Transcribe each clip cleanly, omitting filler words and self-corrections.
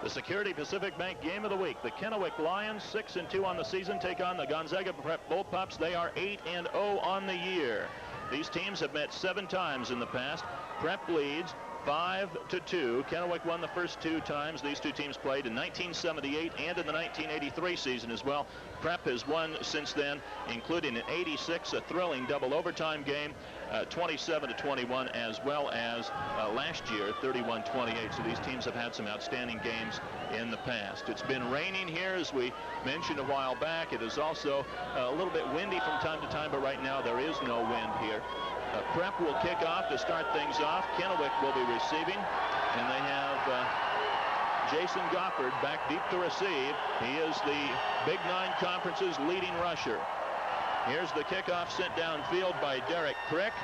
The Security Pacific Bank game of the week. The Kennewick Lions, 6-2 on the season, take on the Gonzaga Prep Bullpups. They are 8-0 on the year. These teams have met 7 times in the past. Prep leads 5-2. Kennewick won the first 2 times these two teams played in 1978 and in the 1983 season as well. Prep has won since then, including in '86, a thrilling double overtime game, 27-21, as well as last year, 31-28. So these teams have had some outstanding games in the past. It's been raining here, as we mentioned a while back. It is also a little bit windy from time to time, but right now there is no wind here. Prep will kick off to start things off. Kennewick will be receiving, and they have Jason Goffard back deep to receive. He is the Big 9 Conference's leading rusher. Here's the kickoff sent downfield by Derek Crick,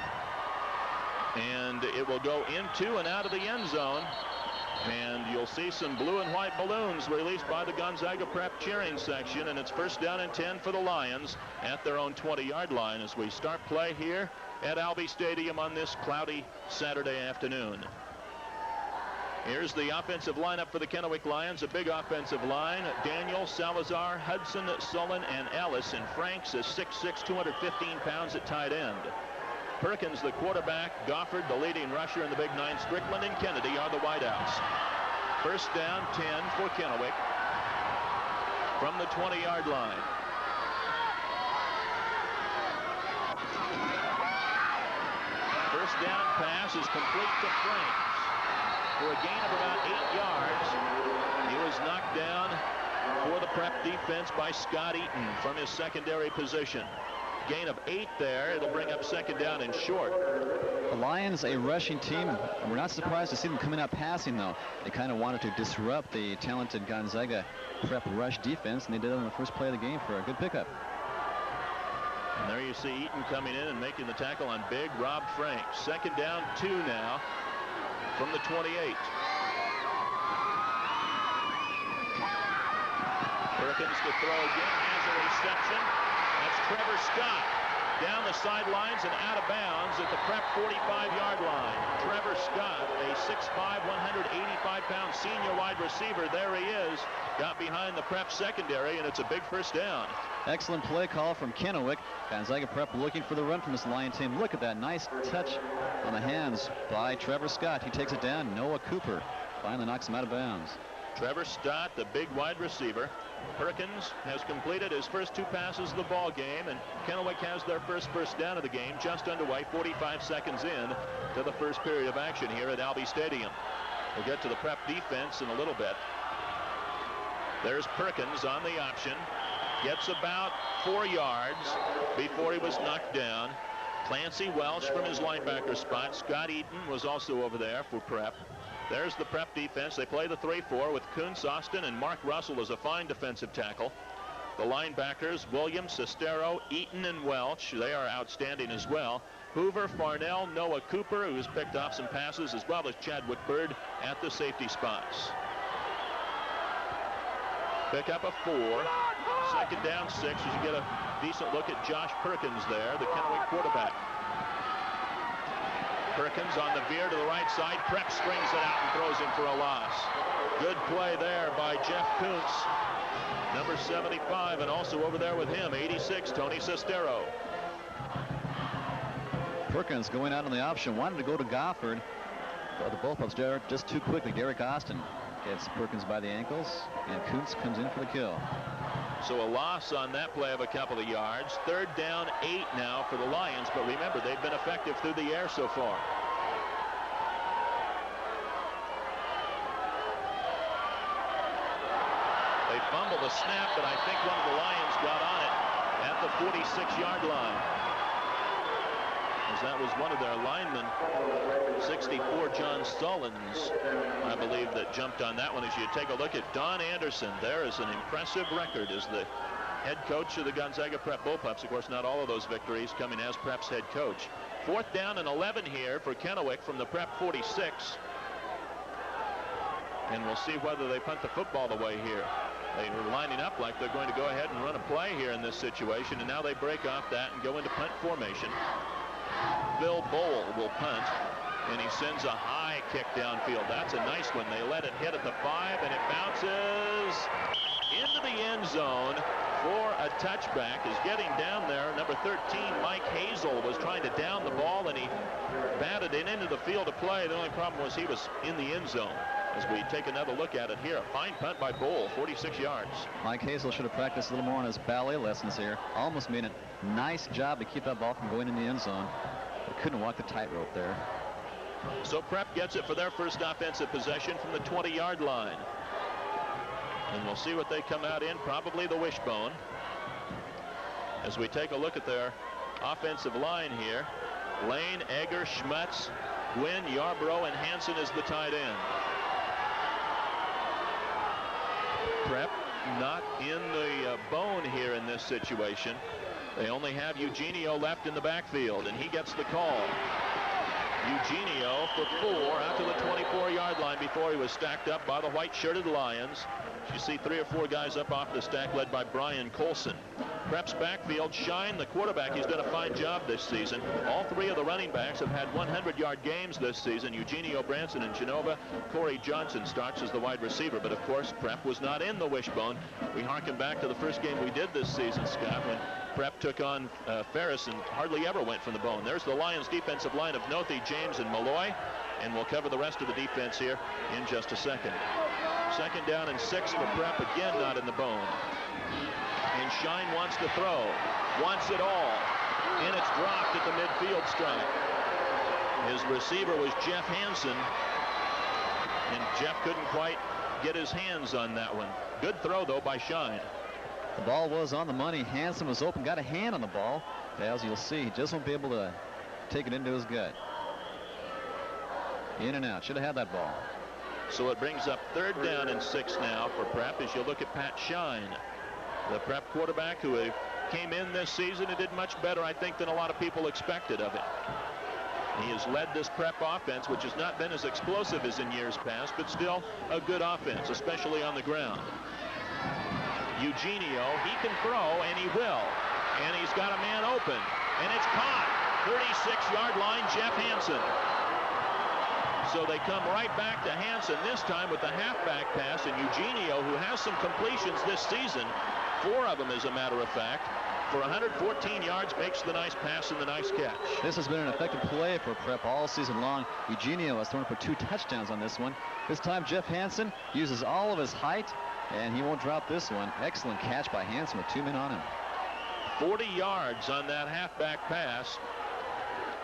and it will go into and out of the end zone. And you'll see some blue and white balloons released by the Gonzaga Prep cheering section, and it's first down and 10 for the Lions at their own 20-yard line as we start play here at Albi Stadium on this cloudy Saturday afternoon. Here's the offensive lineup for the Kennewick Lions, a big offensive line. Daniel, Salazar, Hudson, Sullen, and Ellis, and Franks is 6'6", 215 pounds at tight end. Perkins, the quarterback, Goffard, the leading rusher in the Big 9, Strickland and Kennedy are the wideouts. First down, 10 for Kennewick from the 20-yard line. First down pass is complete to Franks for a gain of about 8 yards. He was knocked down for the Prep defense by Scott Eaton from his secondary position. Gain of 8 there. It'll bring up second down and short. The Lions, a rushing team. We're not surprised to see them coming out passing, though. They kind of wanted to disrupt the talented Gonzaga Prep rush defense, and they did it on the first play of the game for a good pickup. And there you see Eaton coming in and making the tackle on big Rob Franks. Second down, 2 now from the 28. Perkins to throw again, has a reception. That's Trevor Scott down the sidelines and out of bounds at the Prep 45-yard line. Trevor Scott, a 6'5", 185-pound senior wide receiver. There he is. Got behind the Prep secondary, and it's a big first down. Excellent play call from Kennewick. Gonzaga Prep looking for the run from this Lion team. Look at that nice touch on the hands by Trevor Scott. He takes it down. Noah Cooper finally knocks him out of bounds. Trevor Scott, the big wide receiver. Perkins has completed his first 2 passes of the ball game, and Kennewick has their first down of the game just underway, 45 seconds in to the first period of action here at Albi Stadium. We'll get to the Prep defense in a little bit. There's Perkins on the option. Gets about 4 yards before he was knocked down. Clancy Welsh from his linebacker spot. Scott Eaton was also over there for Prep. There's the Prep defense. They play the 3-4 with Kuntz, Austin, and Mark Russell as a fine defensive tackle. The linebackers, Williams, Sestero, Eaton, and Welch. They are outstanding as well. Hoover, Farnell, Noah Cooper, who's picked off some passes, as well as Chadwick Bird at the safety spots. Pick up a 4. Second down 6 as you get a decent look at Josh Perkins there, the Kennewick quarterback. Perkins on the veer to the right side. Prep springs it out and throws him for a loss. Good play there by Jeff Kuntz, number 75, and also over there with him, 86, Tony Sestero. Perkins going out on the option, wanted to go to Goffard, but the Bullpups just too quickly. Derek Austin gets Perkins by the ankles, and Kuntz comes in for the kill. So a loss on that play of a couple of yards. Third down, 8 now for the Lions, but remember, they've been effective through the air so far. They fumbled the snap, but I think one of the Lions got on it at the 46-yard line, as that was one of their linemen, 64, John Sullins, I believe, that jumped on that one. As you take a look at Don Anderson, there is an impressive record as the head coach of the Gonzaga Prep Bullpups. Of course, not all of those victories coming as Prep's head coach. Fourth down and 11 here for Kennewick from the Prep 46. And we'll see whether they punt the football away here. They were lining up like they're going to go ahead and run a play here in this situation, and now they break off that and go into punt formation. Bill Bowl will punt, and he sends a high kick downfield. That's a nice one. They let it hit at the 5, and it bounces into the end zone for a touchback. Is getting down there. Number 13, Mike Hazel, was trying to down the ball, and he batted it into the field of play. The only problem was he was in the end zone. As we take another look at it here, a fine punt by Bull, 46 yards. Mike Hazel should have practiced a little more on his ballet lessons here. Almost made a nice job to keep that ball from going in the end zone, but couldn't walk the tightrope there. So Prep gets it for their first offensive possession from the 20-yard line. And we'll see what they come out in, probably the wishbone. As we take a look at their offensive line here, Lane, Egger, Schmutz, Gwynn, Yarbrough, and Hansen is the tight end. Prep not in the bone here in this situation. They only have Eugenio left in the backfield, and he gets the call. Eugenio for 4 out to the 24-yard line before he was stacked up by the white-shirted Lions. You see 3 or 4 guys up off the stack, led by Brian Colson. Prep's backfield, Shine, the quarterback, he's done a fine job this season. All 3 of the running backs have had 100-yard games this season. Eugenio Branson and Genova. Corey Johnson starts as the wide receiver, but of course Prep was not in the wishbone. We harken back to the first game we did this season, Scott, when Prep took on Ferris and hardly ever went from the bone. There's the Lions defensive line of Nothi, James, and Malloy, and we'll cover the rest of the defense here in just a second. 2nd down and 6 for Prep, again not in the bone. And Shine wants to throw, wants it all, and it's dropped at the midfield stripe. His receiver was Jeff Hansen, and Jeff couldn't quite get his hands on that one. Good throw, though, by Shine. The ball was on the money. Hansen was open, got a hand on the ball. As you'll see, he just won't be able to take it into his gut. In and out. Should have had that ball. So it brings up 3rd down and 6 now for Prep as you look at Pat Shine, the Prep quarterback who came in this season and did much better, I think, than a lot of people expected of him. He has led this Prep offense, which has not been as explosive as in years past, but still a good offense, especially on the ground. Eugenio, he can throw, and he will. And he's got a man open, and it's caught. 36-yard line, Jeff Hansen. So they come right back to Hansen, this time with the halfback pass, and Eugenio, who has some completions this season, 4 of them as a matter of fact, for 114 yards, makes the nice pass and the nice catch. This has been an effective play for Prep all season long. Eugenio has thrown for 2 touchdowns on this one. This time Jeff Hansen uses all of his height, and he won't drop this one. Excellent catch by Hansen with 2 men on him. 40 yards on that halfback pass.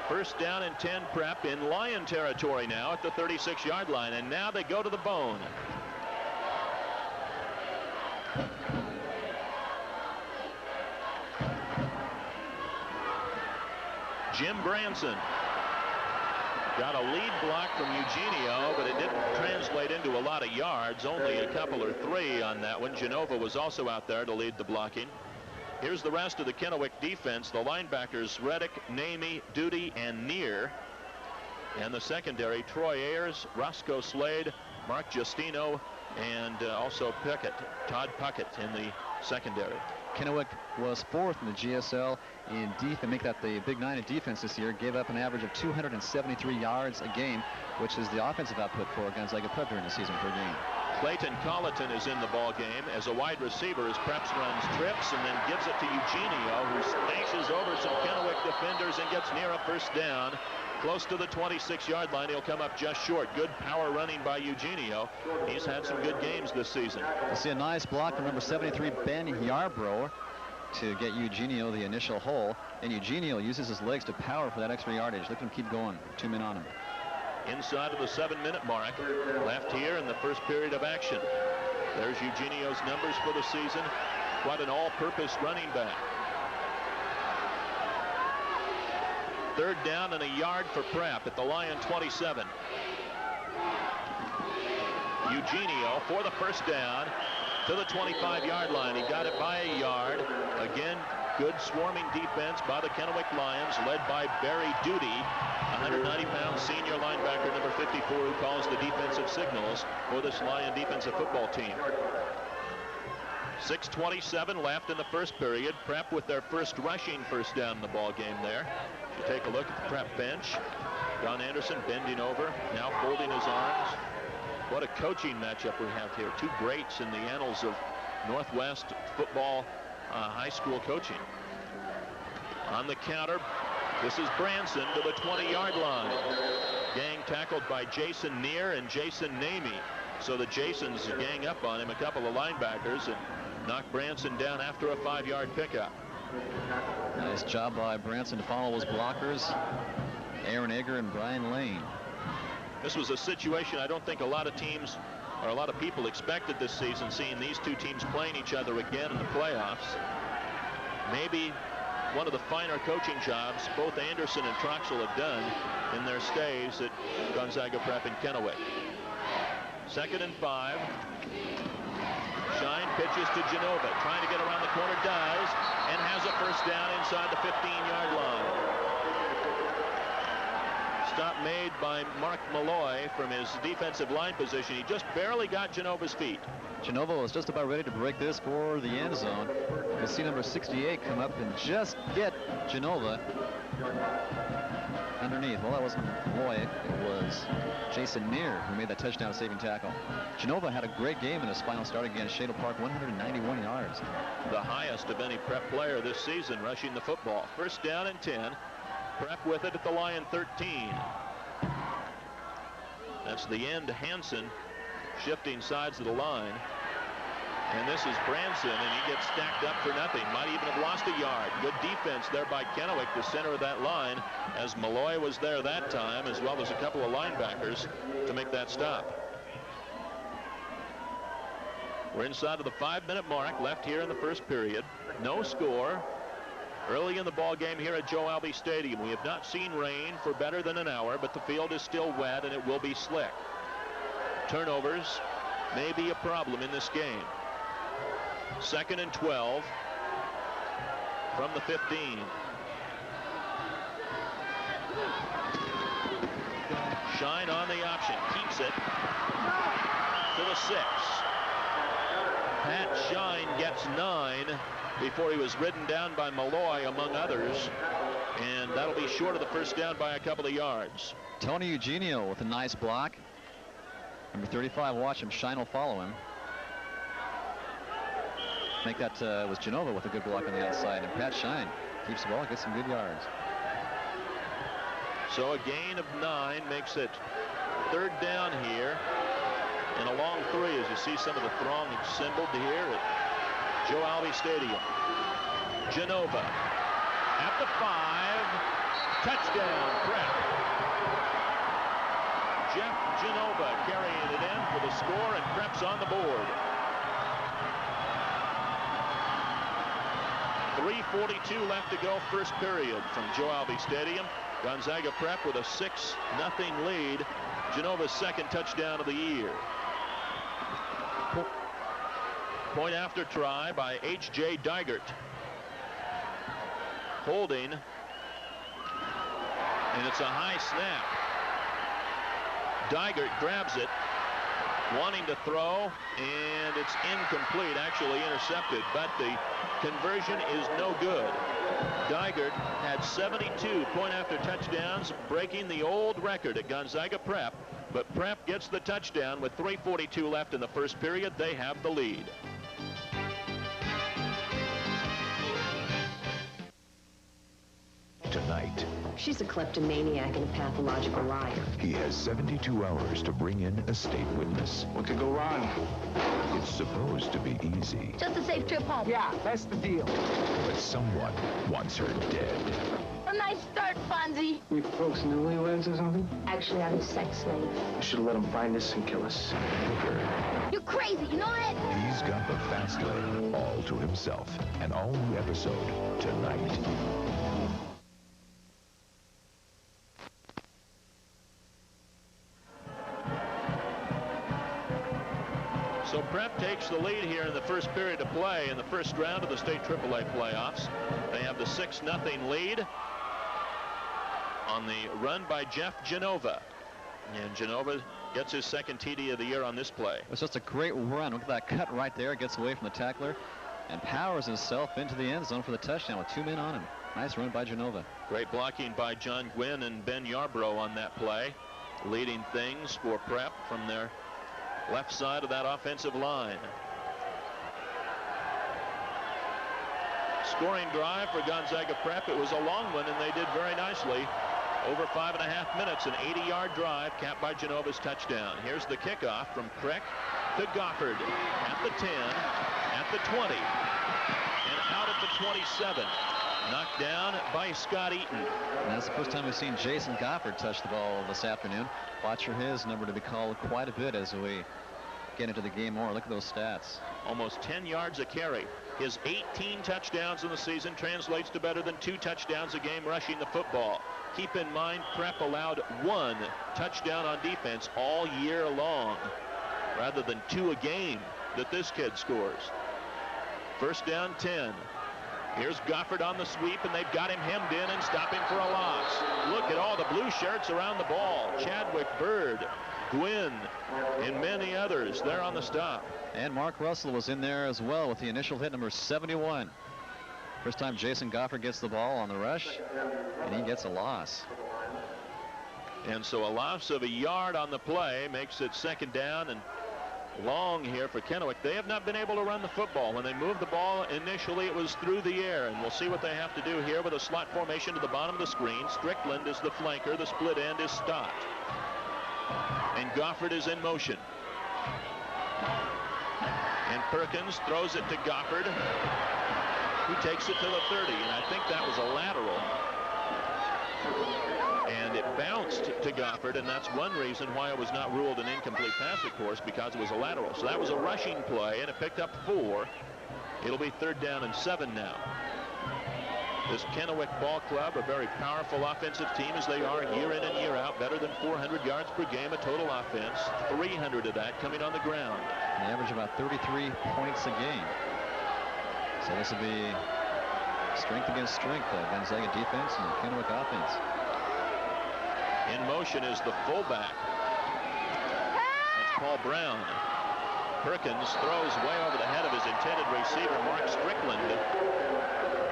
1st down and 10 Prep in Lion territory now at the 36-yard line, and now they go to the bone. Jim Branson got a lead block from Eugenio, but it didn't translate into a lot of yards, only a couple or 3 on that one. Genova was also out there to lead the blocking. Here's the rest of the Kennewick defense. The linebackers, Reddick, Namey, Duty, and Neer. And the secondary, Troy Ayers, Roscoe Slade, Mark Justino, and also Pickett, Todd Puckett in the secondary. Kennewick was 4th in the GSL in defense, make that the Big 9 in defense this year. Gave up an average of 273 yards a game, which is the offensive output for Gonzaga Prep during the season per game. Clayton Colleton is in the ball game as a wide receiver as Preps runs trips and then gives it to Eugenio, who smashes over some Kennewick defenders and gets near a 1st down. Close to the 26-yard line. He'll come up just short. Good power running by Eugenio. He's had some good games this season. You see a nice block from number 73, Ben Yarbrough, to get Eugenio the initial hole. And Eugenio uses his legs to power for that extra yardage. Look at him keep going. 2 men on him. Inside of the 7-minute mark. Left here in the first period of action. There's Eugenio's numbers for the season. Quite an all-purpose running back. 3rd down and a yard for Prep at the Lion 27. Eugenio for the 1st down to the 25-yard line. He got it by a yard. Again, good swarming defense by the Kennewick Lions, led by Barry Duty, 190-pound senior linebacker, number 54, who calls the defensive signals for this Lion defensive football team. 6:27 left in the first period. Prep with their first rushing 1st down in the ball game there. You take a look at the Prep bench. Don Anderson bending over, now folding his arms. What a coaching matchup we have here. Two greats in the annals of Northwest football high school coaching. On the counter, this is Branson to the 20-yard line. Gang tackled by Jason Neer and Jason Namey. So the Jasons gang up on him, a couple of linebackers, and knock Branson down after a 5-yard pickup. Nice job by Branson to follow his blockers, Aaron Egger and Brian Lane. This was a situation I don't think a lot of teams or a lot of people expected this season, seeing these two teams playing each other again in the playoffs. Maybe one of the finer coaching jobs both Anderson and Troxel have done in their stays at Gonzaga Prep in Kennewick. 2nd and 5. Shine pitches to Genova, trying to get around the corner, does, and has a first down inside the 15-yard line. Stop made by Mark Malloy from his defensive line position. He just barely got Genova's feet. Genova was just about ready to break this for the end zone. You'll see number 68 come up and just get Genova underneath. Well, that wasn't Malloy. It was Jason Neer who made that touchdown saving tackle. Genova had a great game in his final start against Shadle Park, 191 yards. The highest of any Prep player this season rushing the football. 1st down and 10. Prep with it at the Lion 13. That's the end Hansen shifting sides of the line. And this is Branson, and he gets stacked up for nothing. Might even have lost a yard. Good defense there by Kennewick, the center of that line, as Malloy was there that time, as well as a couple of linebackers to make that stop. We're inside of the 5-minute mark left here in the first period. No score. Early in the ball game here at Joe Albi Stadium. We have not seen rain for better than an hour, but the field is still wet and it will be slick. Turnovers may be a problem in this game. 2nd and 12 from the 15. Shine on the option, keeps it to the 6. Pat Shine gets 9 before he was ridden down by Malloy, among others, and that'll be short of the first down by a couple of yards. Tony Eugenio with a nice block. Number 35, watch him. Shine will follow him. I think that was Genova with a good block on the outside, and Pat Shine keeps the ball, gets some good yards. So a gain of 9 makes it 3rd down here, and a long 3 as you see some of the throng assembled here at Joe Albi Stadium. Genova at the 5. Touchdown, Prep. Jeff Genova carrying it in for the score, and Prep's on the board. 3:42 left to go, first period from Joe Albi Stadium. Gonzaga Prep with a 6-0 lead. Genova's 2nd touchdown of the year. Point after try by H.J. Dygert. Holding. And it's a high snap. Dygert grabs it, wanting to throw, and it's incomplete, actually intercepted, but the conversion is no good. Dygert had 72 point after touchdowns, breaking the old record at Gonzaga Prep, but Prep gets the touchdown with 3:42 left in the first period. They have the lead. Tonight, she's a kleptomaniac and a pathological liar. he has 72 hours to bring in a state witness. What could go wrong? It's supposed to be easy, Just a safe trip home. Yeah, that's the deal. but someone wants her dead. A nice start, Fonzie. You folks newlyweds or something? Actually, I'm a sex slave. You should have let him find us and kill us. Hooker, You're crazy, you know that? he's got the fast lane all to himself. An all-new episode tonight. So Prep takes the lead here in the first period of play in the first round of the state AAA playoffs. They have the 6-0 lead on the run by Jeff Genova. And Genova gets his 2nd TD of the year on this play. It's just a great run. Look at that cut right there. Gets away from the tackler and powers himself into the end zone for the touchdown with 2 men on him. Nice run by Genova. Great blocking by John Gwynn and Ben Yarbrough on that play, leading things for Prep from their left side of that offensive line. Scoring drive for Gonzaga Prep. It was a long one, and they did very nicely. Over 5.5 minutes, an 80-yard drive capped by Genova's touchdown. Here's the kickoff from Crick to Goffard at the 10, at the 20, and out at the 27. Knocked down by Scott Eaton. And that's the first time we've seen Jason Goffard touch the ball this afternoon. Watch for his number to be called quite a bit as we get into the game more. Look at those stats. Almost 10 yards a carry. His 18 touchdowns in the season translates to better than 2 touchdowns a game rushing the football. Keep in mind, Prep allowed 1 touchdown on defense all year long, rather than 2 a game that this kid scores. First down 10. Here's Goffard on the sweep, and they've got him hemmed in and stopping for a loss. Look at all the blue shirts around the ball. Chadwick, Bird, Gwynn, and many others there on the stop. And Mark Russell was in there as well with the initial hit, number 71. First time Jason Goffard gets the ball on the rush, and he gets a loss. And so a loss of a yard on the play makes it second down and long here for Kennewick. They have not been able to run the football. When they moved the ball initially, it was through the air, and we'll see what they have to do here with a slot formation to the bottom of the screen. Strickland is the flanker. The split end is stopped, and Goffard is in motion. And Perkins throws it to Goffard, who takes it to the 30, and I think that was a lateral. And it bounced to Goffard, and that's one reason why it was not ruled an incomplete pass, of course, because it was a lateral. So that was a rushing play, and it picked up 4. It'll be 3rd down and 7 now. This Kennewick ball club, a very powerful offensive team as they are year in and year out, better than 400 yards per game, a total offense, 300 of that coming on the ground. They average about 33 points a game. So this will be strength against strength, Gonzaga defense and Kennewick offense. In motion is the fullback. That's Paul Brown. Perkins throws way over the head of his intended receiver, Mark Strickland.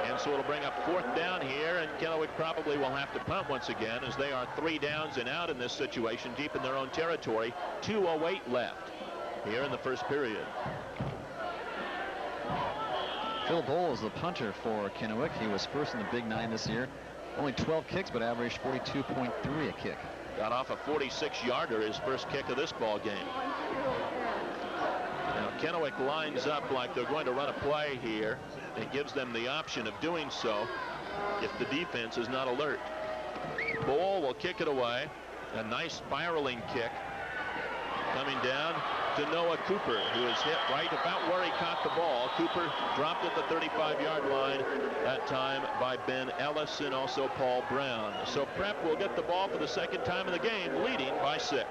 And so it'll bring up 4th down here, and Kennewick probably will have to punt once again, as they are 3 downs and out in this situation, deep in their own territory. 2:08 left here in the first period. Phil Bowl is the punter for Kennewick. He was first in the Big 9 this year. Only 12 kicks, but averaged 42.3 a kick. Got off a 46-yarder his first kick of this ball game. Now Kennewick lines up like they're going to run a play here, and gives them the option of doing so if the defense is not alert. Bowl will kick it away. A nice spiraling kick coming down to Noah Cooper, who is hit right about where he caught the ball. Cooper dropped at the 35-yard line that time by Ben Ellis and also Paul Brown. So Prep will get the ball for the 2nd time in the game, leading by 6.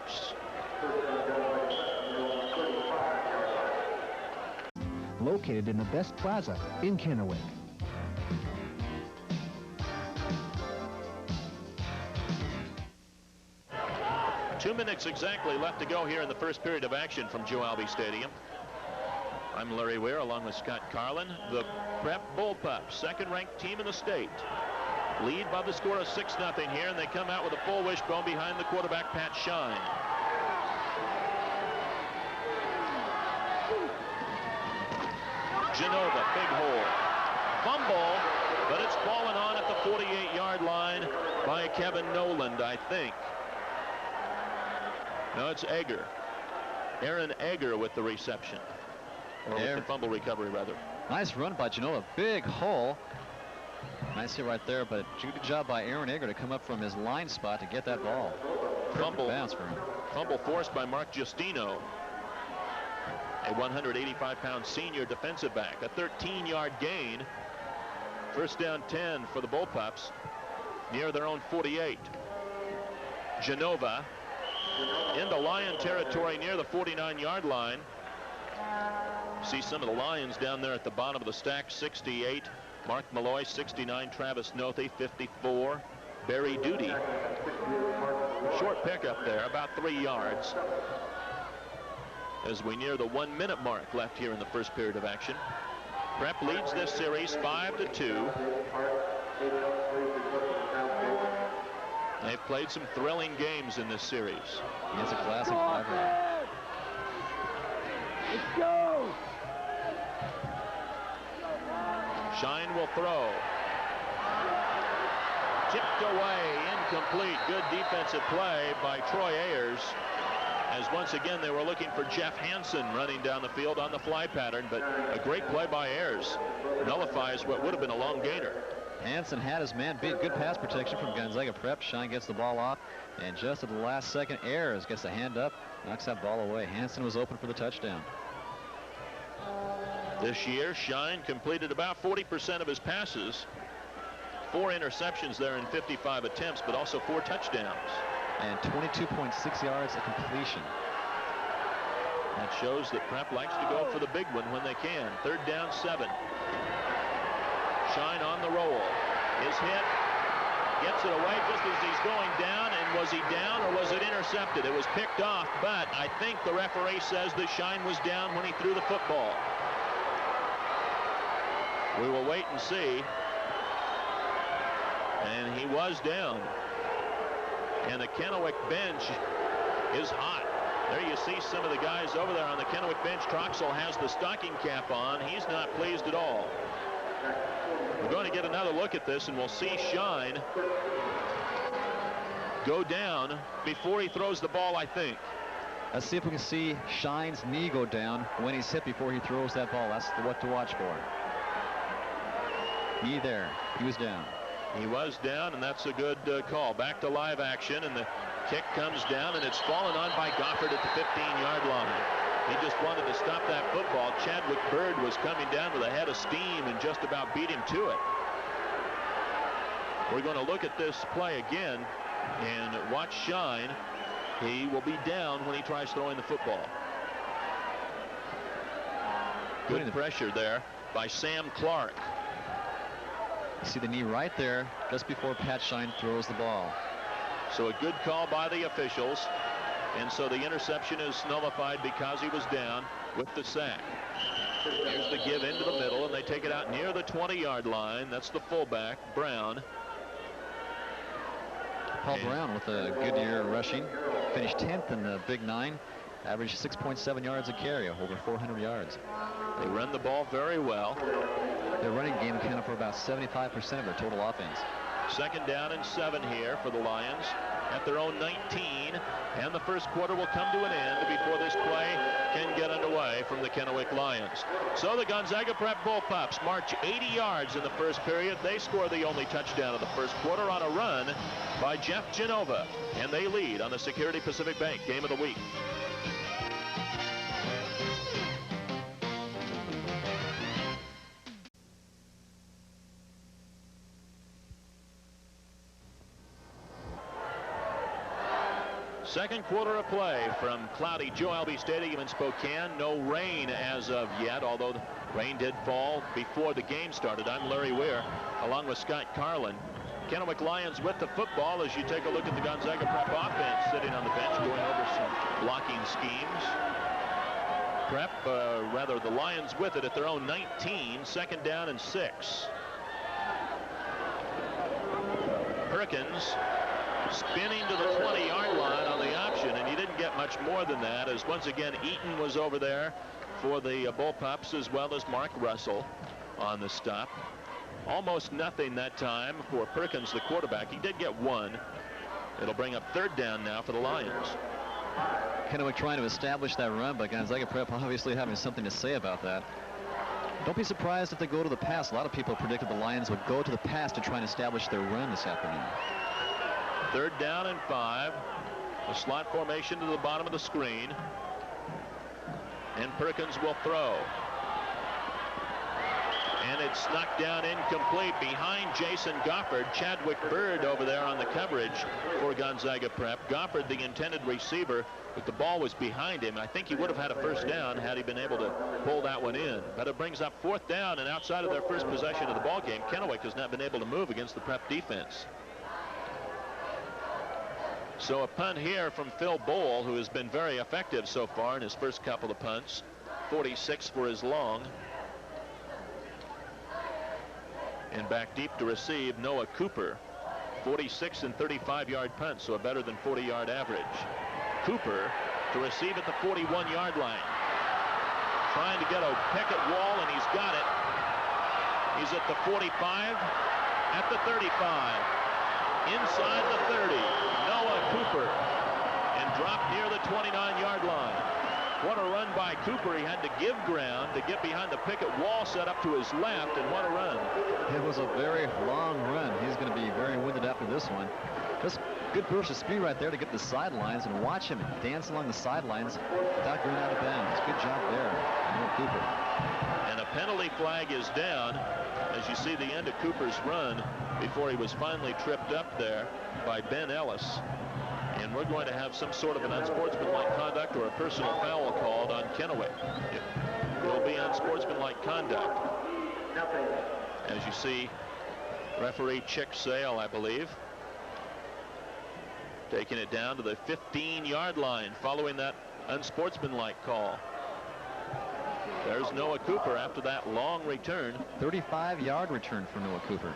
Located in the best plaza in Kennewick. Two minutes exactly left to go here in the first period of action from Joe Albi Stadium. I'm Larry Weir along with Scott Carlin. The Prep Bullpups, 2nd-ranked team in the state, lead by the score of 6-0 here, and they come out with a full wishbone behind the quarterback, Pat Shine. Genova, big hole. Fumble, but it's fallen on at the 48-yard line by Kevin Noland, I think. No, it's Egger. Aaron Egger with the reception. Or with the fumble recovery, rather. Nice run by Genova. Big hole. Nice hit right there, but good job by Aaron Egger to come up from his line spot to get that ball. Fumble bounce for him. Fumble forced by Mark Giustino, a 185-pound senior defensive back. A 13-yard gain. First down 10 for the Bullpups near their own 48. Genova into Lion territory near the 49-yard line. See some of the Lions down there at the bottom of the stack. 68 Mark Malloy, 69 Travis Nothey, 54 Barry Duty. Short pickup there, about 3 yards, as we near the 1-minute mark left here in the first period of action. Prep leads this series 5-2. They've played some thrilling games in this series. It's a classic rivalry. Let's go! Shine will throw. Chipped away, incomplete. Good defensive play by Troy Ayers, as once again they were looking for Jeff Hansen running down the field on the fly pattern, but a great play by Ayers nullifies what would have been a long gainer. Hansen had his man beat. Good pass protection from Gonzaga Prep. Shine gets the ball off, and just at the last second, Ayers gets a hand up, knocks that ball away. Hansen was open for the touchdown. This year, Shine completed about 40% of his passes. 4 interceptions there in 55 attempts, but also 4 touchdowns. And 22.6 yards of completion. That shows that Prep likes to go for the big one when they can. 3rd down, 7. Shine on the roll. Is hit. Gets it away just as he's going down. And was he down or was it intercepted? It was picked off, but I think the referee says that Shine was down when he threw the football. We will wait and see. And he was down. And the Kennewick bench is hot. There you see some of the guys over there on the Kennewick bench. Troxell has the stocking cap on. He's not pleased at all. We're going to get another look at this, and we'll see Shine go down before he throws the ball, I think. Let's see if we can see Shine's knee go down when he's hit before he throws that ball. That's what to watch for. Knee there. He was down. He was down, and that's a good call. Back to live action, and the kick comes down, and it's fallen on by Goffard at the 15-yard line. He just wanted to stop that football. Chadwick Bird was coming down with a head of steam and just about beat him to it. We're going to look at this play again and watch Shine. He will be down when he tries throwing the football. Good pressure there by Sam Clark. You see the knee right there just before Pat Shine throws the ball. So a good call by the officials. And so the interception is nullified because he was down with the sack. Here's the give into the middle, and they take it out near the 20-yard line. That's the fullback, Brown. Paul Brown with a good year rushing. Finished 10th in the Big 9. Averaged 6.7 yards a carry, over 400 yards. They run the ball very well. Their running game accounted for about 75% of their total offense. 2nd down and 7 here for the Lions at their own 19, and the first quarter will come to an end before this play can get underway from the Kennewick Lions. So the Gonzaga Prep Bullpups march 80 yards in the first period. They score the only touchdown of the first quarter on a run by Jeff Genova, and they lead on the Security Pacific Bank Game of the Week. Second quarter of play from cloudy Joe Albi Stadium in Spokane. No rain as of yet, although the rain did fall before the game started. I'm Larry Weir, along with Scott Carlin. Kennewick Lions with the football as you take a look at the Gonzaga Prep offense sitting on the bench going over some blocking schemes. Prep, rather the Lions with it at their own 19, 2nd down and 6. Perkins spinning to the 20-yard line on the option, and he didn't get much more than that, as once again Eaton was over there for the Bullpups, as well as Mark Russell on the stop. Almost nothing that time for Perkins, the quarterback. He did get 1. It'll bring up 3rd down now for the Lions. Kennewick trying to establish that run, but Gonzaga Prep obviously having something to say about that. Don't be surprised if they go to the pass. A lot of people predicted the Lions would go to the pass to try and establish their run this afternoon. 3rd down and 5. A slot formation to the bottom of the screen. And Perkins will throw. And it's knocked down incomplete behind Jason Goffard. Chadwick Bird over there on the coverage for Gonzaga Prep. Goffard, the intended receiver, but the ball was behind him. I think he would have had a 1st down had he been able to pull that one in. But it brings up 4th down, and outside of their first possession of the ball game, Kennewick has not been able to move against the Prep defense. So a punt here from Phil Bowl, who has been very effective so far in his first couple of punts. 46 for his long. And back deep to receive Noah Cooper. 46 and 35-yard punts, so a better than 40-yard average. Cooper to receive at the 41-yard line. Trying to get a picket wall, and he's got it. He's at the 45, at the 35, inside the 30. Noah Cooper, and dropped near the 29-yard line. What a run by Cooper. He had to give ground to get behind the picket wall set up to his left, and what a run. It was a very long run. He's going to be very winded after this one. Just good burst of speed right there to get the sidelines, and watch him dance along the sidelines without going out of bounds. Good job there, Noah Cooper. And a penalty flag is down as you see the end of Cooper's run before he was finally tripped up there by Ben Ellis. And we're going to have some sort of an unsportsmanlike conduct or a personal foul called on Kennewick. It will be unsportsmanlike conduct. As you see, referee Chick Sale, I believe, taking it down to the 15-yard line following that unsportsmanlike call. There's Noah Cooper after that long return. 35-yard return for Noah Cooper.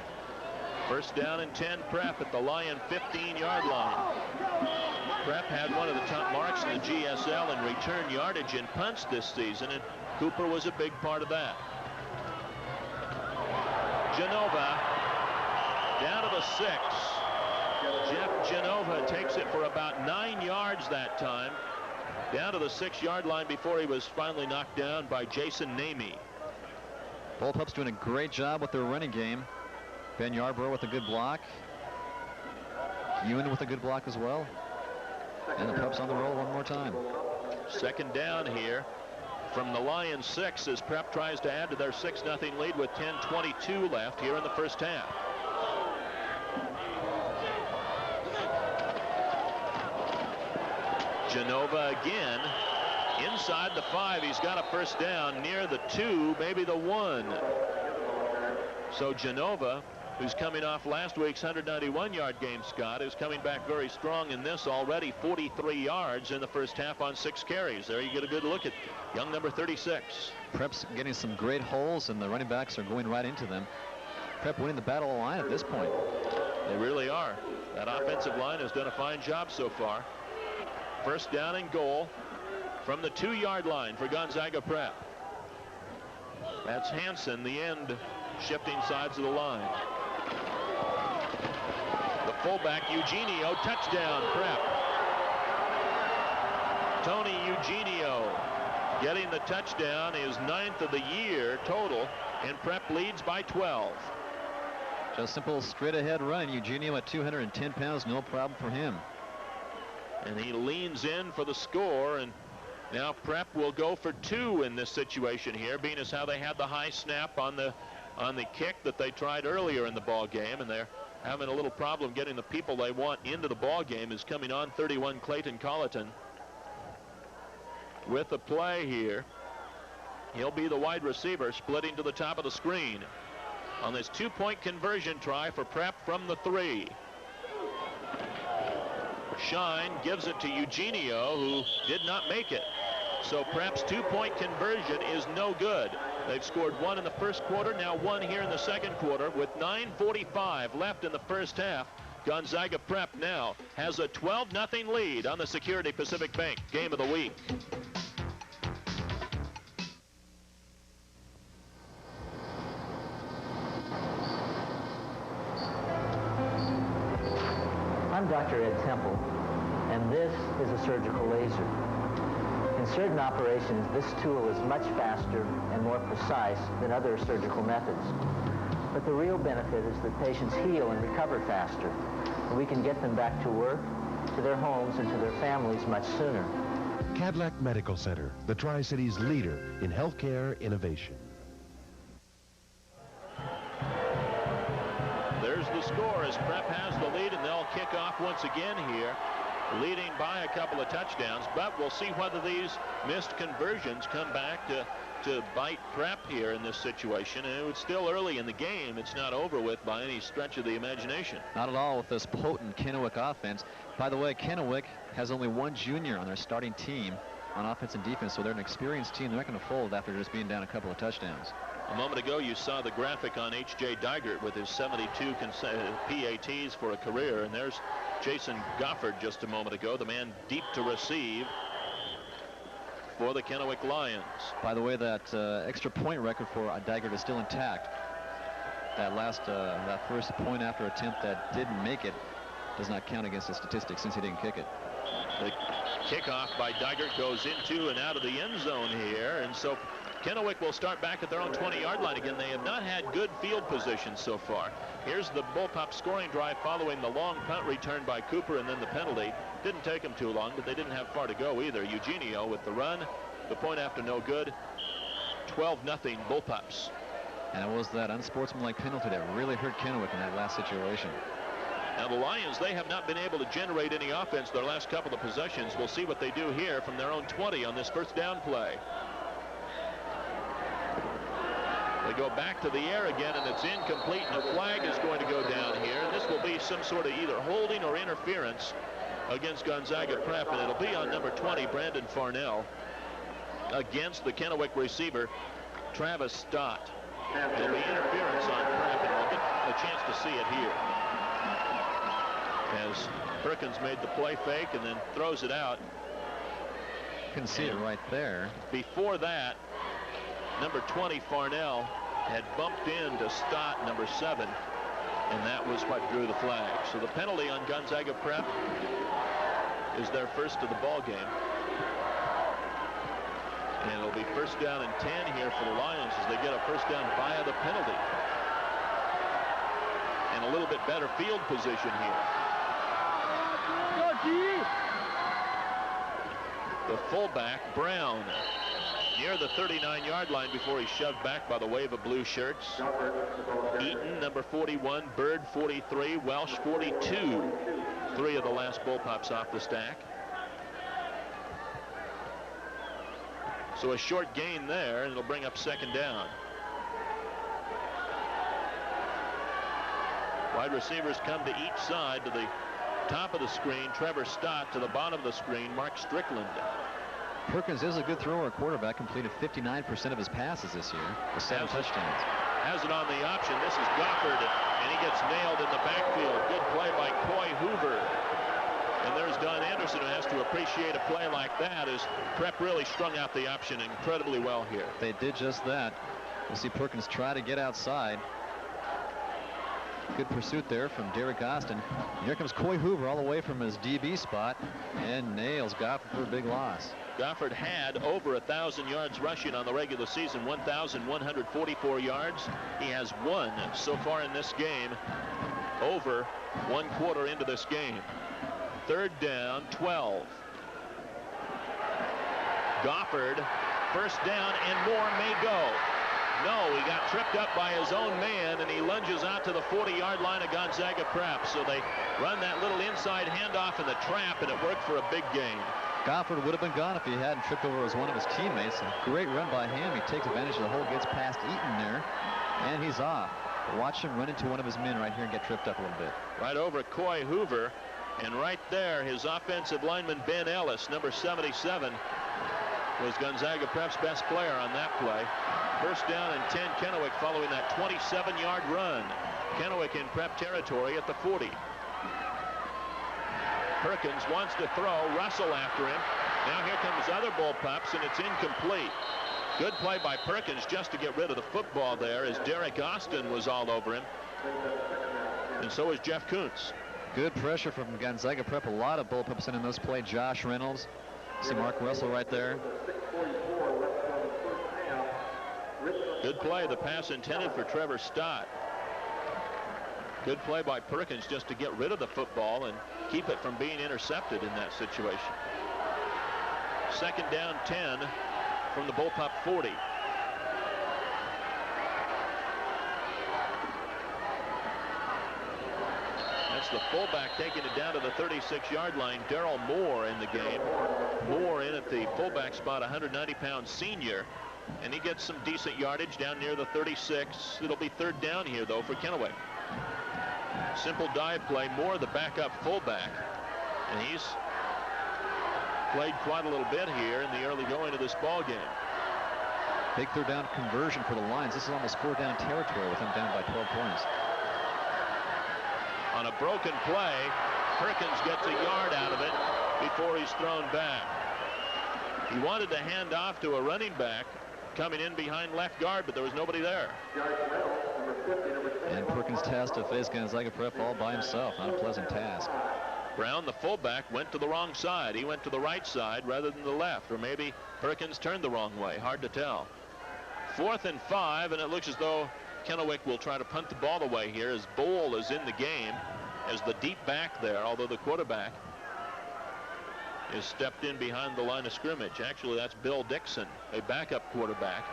First down and 10 Prep at the Lion 15-yard line. Prep had one of the top marks in the GSL in return yardage in punts this season, and Cooper was a big part of that. Genova down to the 6. Jeff Genova takes it for about 9 yards that time, down to the 6-yard line before he was finally knocked down by Jason Namey. Bullpups doing a great job with their running game. Ben Yarborough with a good block. Ewan with a good block as well. And the Pups on the roll one more time. Second down here from the Lions 6 as Prep tries to add to their 6-0 lead with 10:22 left here in the first half. Genova again inside the 5. He's got a first down near the 2, maybe the 1. So Genova, who's coming off last week's 191-yard game, Scott, is coming back very strong in this already. 43 yards in the first half on 6 carries. There you get a good look at young number 36. Prep's getting some great holes, and the running backs are going right into them. Prep winning the battle of the line at this point. They really are. That offensive line has done a fine job so far. First down and goal from the 2-yard line for Gonzaga Prep. That's Hansen, the end, shifting sides of the line. The fullback, Eugenio, touchdown, Prep. Tony Eugenio getting the touchdown, his 9th of the year total, and Prep leads by 12. Just simple straight ahead run. Eugenio at 210 pounds, no problem for him. And he leans in for the score, and now Prep will go for 2 in this situation here, being as how they had the high snap on the kick that they tried earlier in the ball game, and they're having a little problem getting the people they want into the ball game. Is coming on 31 Clayton Colleton with the play here. He'll be the wide receiver, splitting to the top of the screen on this 2-point conversion try for Prep from the 3. Shine gives it to Eugenio, who did not make it. So Prep's 2-point conversion is no good. They've scored 1 in the first quarter, now 1 here in the second quarter. With 9:45 left in the first half, Gonzaga Prep now has a 12-0 lead on the Security Pacific Bank Game of the Week. I'm Dr. Ed Temple, and this is a surgical laser. In certain operations, this tool is much faster and more precise than other surgical methods. But the real benefit is that patients heal and recover faster, and we can get them back to work, to their homes, and to their families much sooner. Cadillac Medical Center, the Tri-Cities leader in healthcare innovation. There's the score as Prep has the lead, and they'll kick off once again here, leading by a couple of touchdowns. But we'll see whether these missed conversions come back to bite Prep here in this situation. And it's still early in the game. It's not over with by any stretch of the imagination. Not at all with this potent Kennewick offense. By the way, Kennewick has only 1 junior on their starting team on offense and defense, so they're an experienced team. They're not going to fold after just being down a couple of touchdowns. A moment ago, you saw the graphic on H.J. Dygert with his 72 PATs for a career, and there's Jason Goffard just a moment ago, the man deep to receive for the Kennewick Lions. By the way, that extra point record for Dygert is still intact. That first point after attempt that didn't make it does not count against the statistics since he didn't kick it. The kickoff by Dygert goes into and out of the end zone here, and so Kennewick will start back at their own 20-yard line again. They have not had good field position so far. Here's the Bullpup scoring drive following the long punt return by Cooper and then the penalty. Didn't take them too long, but they didn't have far to go either. Eugenio with the run. The point after no good. 12-0 Bullpups. And it was that unsportsmanlike penalty that really hurt Kennewick in that last situation. Now the Lions, they have not been able to generate any offense their last couple of possessions. We'll see what they do here from their own 20 on this first down play. They go back to the air again, and it's incomplete, and a flag is going to go down here. And this will be some sort of either holding or interference against Gonzaga Prep, and it'll be on number 20, Brandon Farnell, against the Kennewick receiver, Travis Stott. There'll be interference on Prep, and we'll get a chance to see it here. As Perkins made the play fake and then throws it out. You can see it right there. Before that, number 20 Farnell had bumped into Stott, number 7, and that was what drew the flag. So the penalty on Gonzaga Prep is their first of the ball game. And it'll be first down and 10 here for the Lions as they get a first down via the penalty. And a little bit better field position here. The fullback, Brown, near the 39-yard line before he's shoved back by the wave of blue shirts. Eaton, number 41, Bird, 43, Welsh, 42. 3 of the last Bullpups off the stack. So a short gain there, and it'll bring up second down. Wide receivers come to each side. To the top of the screen, Trevor Stott. To the bottom of the screen, Mark Strickland. Perkins is a good thrower. Quarterback completed 59% of his passes this year with 7 touchdowns. Has it on the option. This is Goffard, and he gets nailed in the backfield. Good play by Coy Hoover. And there's Don Anderson, who has to appreciate a play like that, as Prep really strung out the option incredibly well here. They did just that. We'll see Perkins try to get outside. Good pursuit there from Derek Austin. And here comes Coy Hoover all the way from his DB spot and nails Goffard for a big loss. Goffard had over 1,000 yards rushing on the regular season, 1,144 yards. He has 1 so far in this game, over 1 quarter into this game. Third down, 12. Goffard, first down, and more may go. No, he got tripped up by his own man, and he lunges out to the 40-yard line of Gonzaga Prep. So they run that little inside handoff in the trap, and it worked for a big gain. Goffard would have been gone if he hadn't tripped over as one of his teammates. A great run by him. He takes advantage of the hole, gets past Eaton there, and he's off. Watch him run into one of his men right here and get tripped up a little bit. Right over Coy Hoover, and right there, his offensive lineman, Ben Ellis, number 77, was Gonzaga Prep's best player on that play. First down and 10 Kennewick following that 27-yard run. Kennewick in Prep territory at the 40. Perkins wants to throw. Russell after him. Now here comes other Bullpups, and it's incomplete. Good play by Perkins just to get rid of the football there, as Derek Austin was all over him. And so is Jeff Kuntz. Good pressure from Gonzaga Prep. A lot of Bullpups in this play. Josh Reynolds. See Mark Russell right there. Good play. The pass intended for Trevor Stott. Good play by Perkins just to get rid of the football and keep it from being intercepted in that situation. Second down 10 from the Bullpup 40. That's the fullback taking it down to the 36-yard line. Darrell Moore in the game. Moore in at the fullback spot, 190-pound senior. And he gets some decent yardage down near the 36. It'll be third down here, though, for Kennewick. Simple dive play. Moore, the backup fullback. And he's played quite a little bit here in the early going of this ball game. Big third down conversion for the Lions. This is almost 4-down territory with them down by 12 points. On a broken play, Perkins gets a yard out of it before he's thrown back. He wanted to hand off to a running back coming in behind left guard, but there was nobody there. And Perkins tasked to face Gonzaga Prep all by himself. Not a pleasant task. Brown, the fullback, went to the wrong side. He went to the right side rather than the left, or maybe Perkins turned the wrong way. Hard to tell. 4th and 5, and it looks as though Kennewick will try to punt the ball away here as Bowl is in the game as the deep back there, although the quarterback is stepped in behind the line of scrimmage. Actually, that's Bill Dixon, a backup quarterback.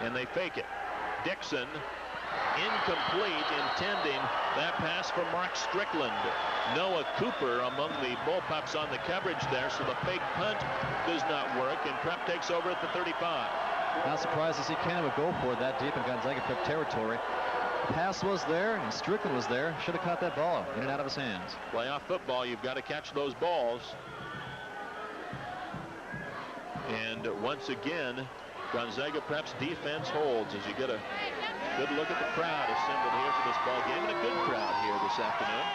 And they fake it. Dixon, incomplete, intending that pass for Mark Strickland. Noah Cooper among the bullpups on the coverage there, so the fake punt does not work, and Prep takes over at the 35. Not surprised to see Kennewick go for it that deep in Gonzaga Prep territory. The pass was there, and Strickland was there. Should have caught that ball in and out of his hands. Playoff football, you've got to catch those balls. And once again, Gonzaga Prep's defense holds as you get a good look at the crowd assembled here for this ball game, and a good crowd here this afternoon.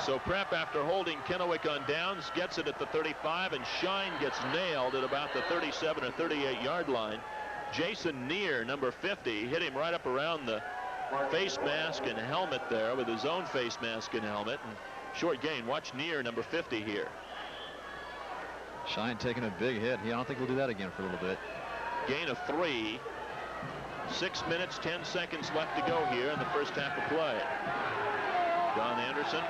So Prep, after holding Kennewick on downs, gets it at the 35, and Shine gets nailed at about the 37 or 38 yard line. Jason Neer, number 50, hit him right up around the face mask and helmet there with his own face mask and helmet. And short gain. Watch Neer, number 50 here. Shine taking a big hit. I don't think we'll do that again for a little bit. Gain of 3. 6 minutes, 10 seconds left to go here in the first half of play. Don Anderson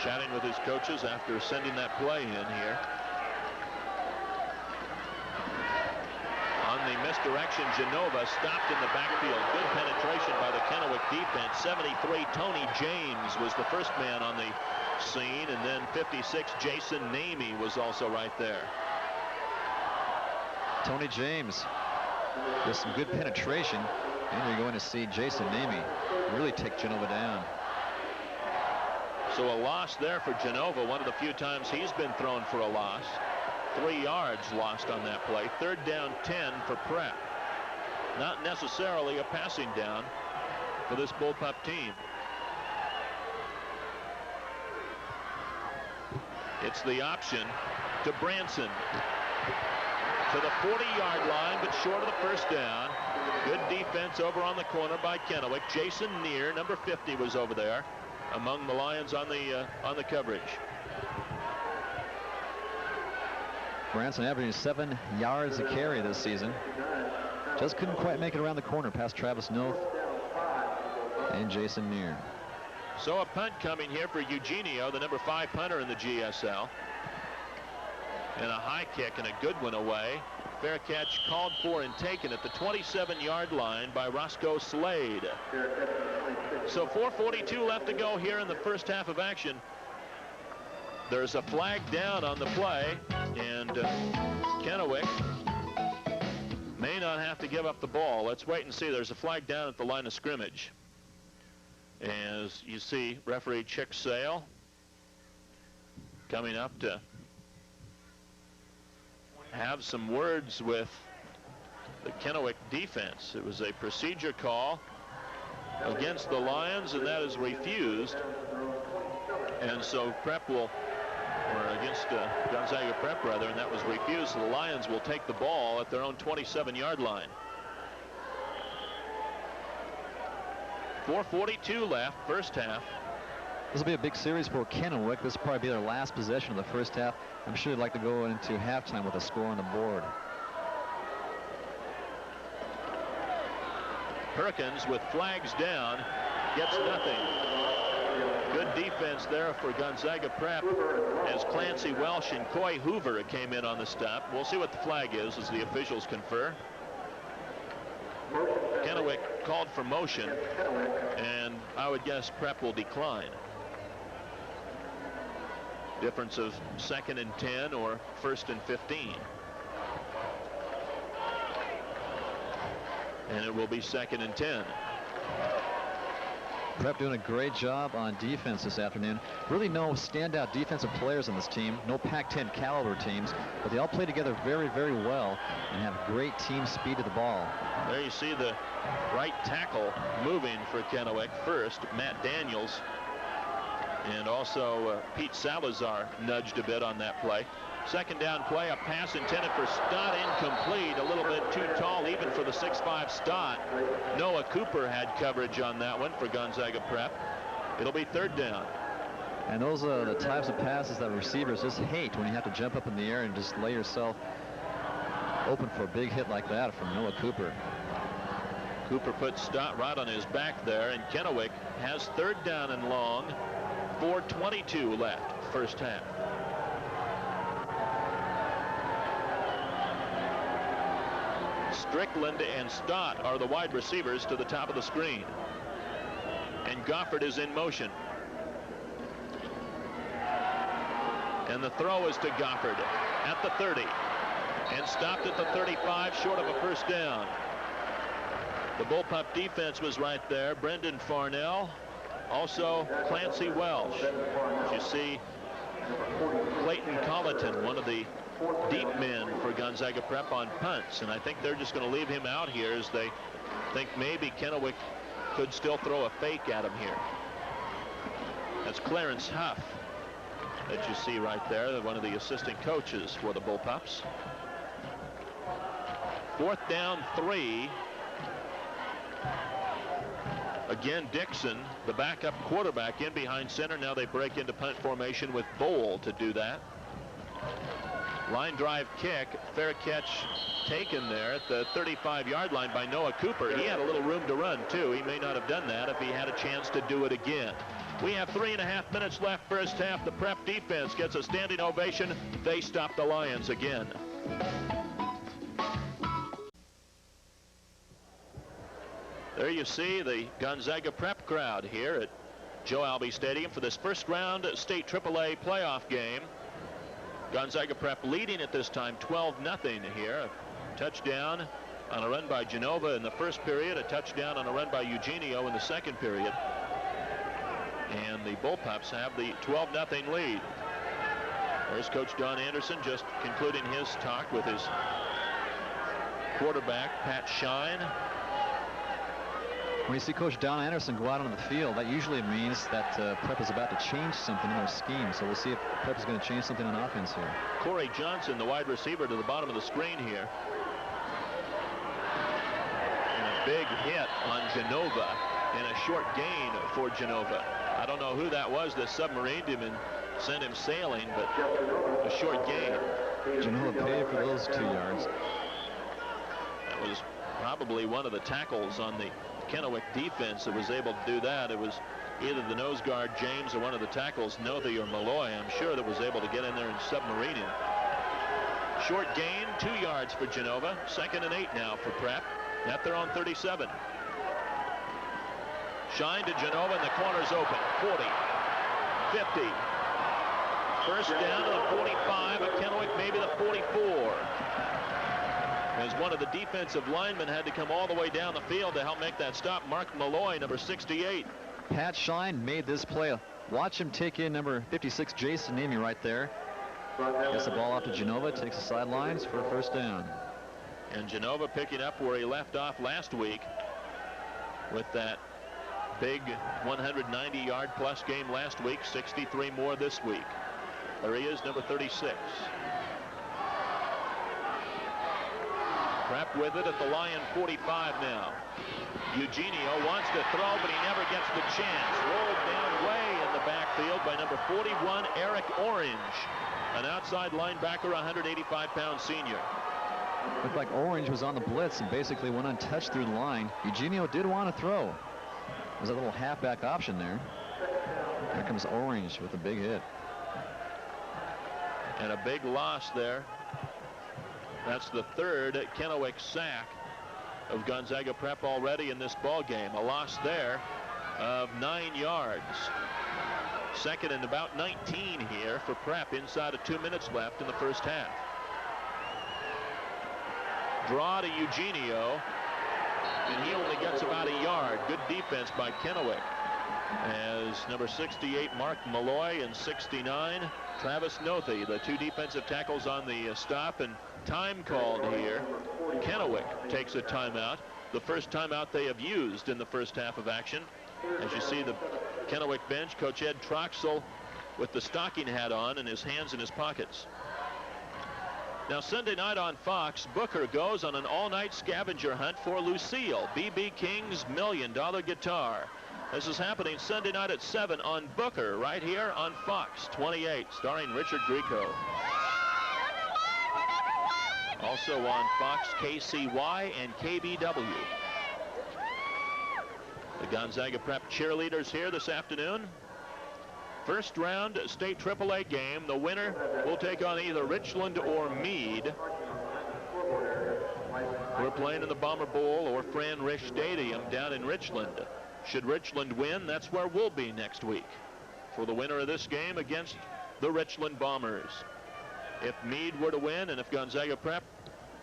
chatting with his coaches after sending that play in here. On the misdirection, Genova stopped in the backfield. Good penetration by the Kennewick defense. 73, Tony James was the first man on the scene, and then 56, Jason Namey was also right there. Tony James with some good penetration, and you're going to see Jason Namey really take Genova down. So a loss there for Genova, one of the few times he's been thrown for a loss. 3 yards lost on that play. 3rd down 10 for Prep. Not necessarily a passing down for this bullpup team. It's the option to Branson. To the 40-yard line, but short of the first down. Good defense over on the corner by Kennewick. Jason Neer, number 50, was over there among the Lions on the coverage. Branson averaging 7 yards a carry this season. Just couldn't quite make it around the corner past Travis Noth and Jason Neer. So a punt coming here for Eugenio, the number 5 punter in the GSL. And a high kick and a good one away. Fair catch called for and taken at the 27-yard line by Roscoe Slade. So 4:42 left to go here in the first half of action. There's a flag down on the play, and Kennewick may not have to give up the ball. Let's wait and see. There's a flag down at the line of scrimmage. As you see, referee Chick Sale coming up to have some words with the Kennewick defense. It was a procedure call against the Lions, and that is refused. And so Prep will, or against Gonzaga Prep rather, and that was refused. So the Lions will take the ball at their own 27-yard line. 4:42 left, first half. This will be a big series for Kennewick. This will probably be their last possession of the first half. I'm sure they'd like to go into halftime with a score on the board. Perkins, with flags down, gets nothing. Good defense there for Gonzaga Prep as Clancy Welsh and Coy Hoover came in on the stop. We'll see what the flag is as the officials confer. Kennewick called for motion, and I would guess Prep will decline. Difference of 2nd and 10 or 1st and 15. And it will be 2nd and 10. Prep doing a great job on defense this afternoon. Really no standout defensive players on this team. No Pac-10 caliber teams, but they all play together very, very well and have great team speed to the ball. There you see the right tackle moving for Kennewick first, Matt Daniels. And also Pete Salazar nudged a bit on that play. Second down play, a pass intended for Stott, incomplete, a little bit too tall even for the 6'5" Stott. Noah Cooper had coverage on that one for Gonzaga Prep. It'll be third down. And those are the types of passes that receivers just hate, when you have to jump up in the air and just lay yourself open for a big hit like that from Noah Cooper. Cooper put Stott right on his back there, and Kennewick has third down and long. 4:22 left, first half. Strickland and Stott are the wide receivers to the top of the screen. And Goffard is in motion. And the throw is to Goffard at the 30. And stopped at the 35, short of a first down. The Bullpup defense was right there. Brendan Farnell, also Clancy Welsh. You see Clayton Colleton, one of the deep men for Gonzaga Prep on punts, and I think they're just going to leave him out here as they think maybe Kennewick could still throw a fake at him here. That's Clarence Huff that you see right there, one of the assistant coaches for the Bullpups. Fourth down, 3. Again, Dixon, the backup quarterback, in behind center. Now they break into punt formation with Bowl to do that. Line drive kick, fair catch taken there at the 35-yard line by Noah Cooper. He had a little room to run, too. He may not have done that if he had a chance to do it again. We have 3.5 minutes left first half. The Prep defense gets a standing ovation. They stop the Lions again. There you see the Gonzaga Prep crowd here at Joe Albi Stadium for this first round state AAA playoff game. Gonzaga Prep leading at this time 12-0 here. A touchdown on a run by Genova in the first period, a touchdown on a run by Eugenio in the second period. And the Bullpups have the 12-0 lead. There's Coach Don Anderson just concluding his talk with his quarterback, Pat Shine. When you see Coach Don Anderson go out on the field, that usually means that Prep is about to change something in their scheme. So we'll see if Prep is going to change something on offense here. Corey Johnson, the wide receiver, to the bottom of the screen here. And a big hit on Genova and a short gain for Genova. I don't know who that was that submarined him and sent him sailing, but a short gain. Genova paid for those 2 yards. That was probably one of the tackles on the Kennewick defense that was able to do that. It was either the nose guard James or one of the tackles, Nothi or Malloy, I'm sure, that was able to get in there and submarine him. Short gain, 2 yards for Genova. 2nd and 8 now for Prep at their own 37. Shine to Genova, and the corner's open. 40, 50. First down to the 45 at Kennewick, maybe the 44. As one of the defensive linemen had to come all the way down the field to help make that stop. Mark Malloy, number 68. Pat Shine made this play. Watch him take in number 56, Jason Nemi, right there. Gets the ball off to Genova, takes the sidelines for a first down. And Genova picking up where he left off last week with that big 190-yard plus game last week, 63 more this week. There he is, number 36. Prep with it at the Lion 45 now. Eugenio wants to throw, but he never gets the chance. Rolled down way in the backfield by number 41, Eric Orange, an outside linebacker, 185-pound senior. Looked like Orange was on the blitz and basically went untouched through the line. Eugenio did want to throw. There's a little halfback option there. Here comes Orange with a big hit. And a big loss there. That's the third Kennewick sack of Gonzaga Prep already in this ball game. A loss there of 9 yards. 2nd and about 19 here for Prep inside of 2 minutes left in the first half. Draw to Eugenio, and he only gets about a yard. Good defense by Kennewick. as number 68 Mark Malloy and 69 Travis Nothey, the two defensive tackles on the stop, and time called here. Kennewick takes a timeout, the first timeout they have used in the first half of action. As you see the Kennewick bench, Coach Ed Troxel with the stocking hat on and his hands in his pockets. Now Sunday night on Fox, Booker goes on an all-night scavenger hunt for Lucille, B.B. King's $1 Million guitar. This is happening Sunday night at 7 on Booker, right here on Fox 28, starring Richard Grieco. Also on Fox, KCY and KBW. The Gonzaga Prep cheerleaders here this afternoon. First round state AAA game. The winner will take on either Richland or Meade. We're playing in the Bomber Bowl or Fran Risch Stadium down in Richland. Should Richland win, that's where we'll be next week for the winner of this game against the Richland Bombers. If Meade were to win and if Gonzaga Prep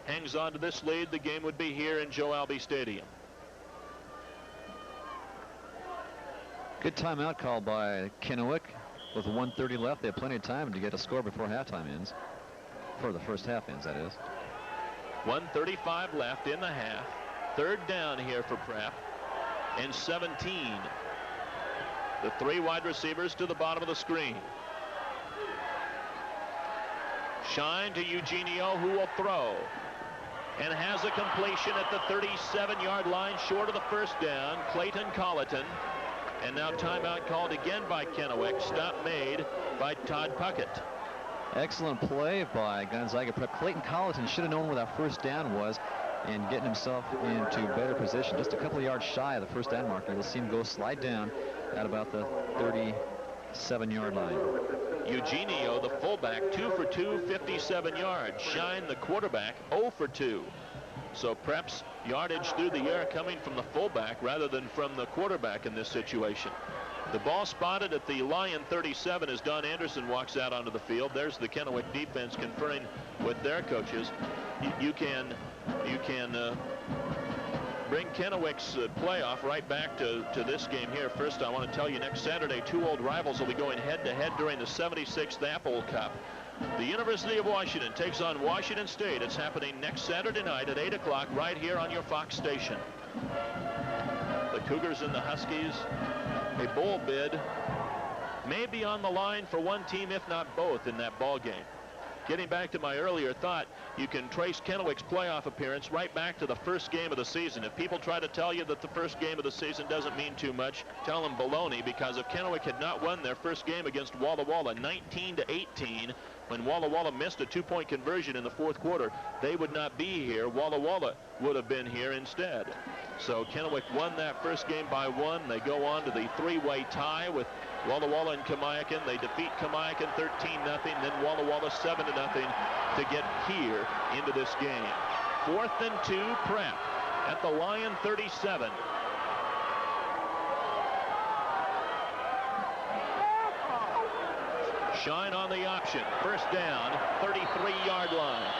hangs on to this lead, the game would be here in Joe Albi Stadium. Good timeout called by Kennewick. With 1:30 left, they have plenty of time to get a score before halftime ends. For the first half ends, that is. 1:35 left in the half. Third down here for Prep. And 17. The three wide receivers to the bottom of the screen. Shine to Eugenio, who will throw. And has a completion at the 37-yard line, short of the first down. Clayton Colleton. And now timeout called again by Kennewick. Stop made by Todd Puckett. Excellent play by Gonzaga Prep. Clayton Colleton should have known where that first down was and getting himself into better position. Just a couple of yards shy of the first down marker. You'll see him go slide down at about the 37-yard line. Eugenio, the fullback, 2 for 2, 57 yards. Shine, the quarterback, 0 for 2. So Prep's yardage through the air coming from the fullback rather than from the quarterback in this situation. The ball spotted at the Lion 37 as Don Anderson walks out onto the field. There's the Kennewick defense conferring with their coaches. You can bring Kennewick's playoff right back to this game here. First, I want to tell you, next Saturday, two old rivals will be going head-to-head during the 76th Apple Cup. The University of Washington takes on Washington State. It's happening next Saturday night at 8 o'clock right here on your Fox station. The Cougars and the Huskies, a bowl bid may be on the line for one team, if not both, in that ball game. Getting back to my earlier thought, you can trace Kennewick's playoff appearance right back to the first game of the season. If people try to tell you that the first game of the season doesn't mean too much, tell them baloney, because if Kennewick had not won their first game against Walla Walla 19-18, when Walla Walla missed a two-point conversion in the fourth quarter, they would not be here. Walla Walla would have been here instead. So Kennewick won that first game by 1. They go on to the three-way tie with Walla Walla and Kamiakin. They defeat Kamiakin 13-0, then Walla Walla 7-0 to get here into this game. 4th and 2, Prep at the Lion 37. Shine on the option. First down, 33-yard line.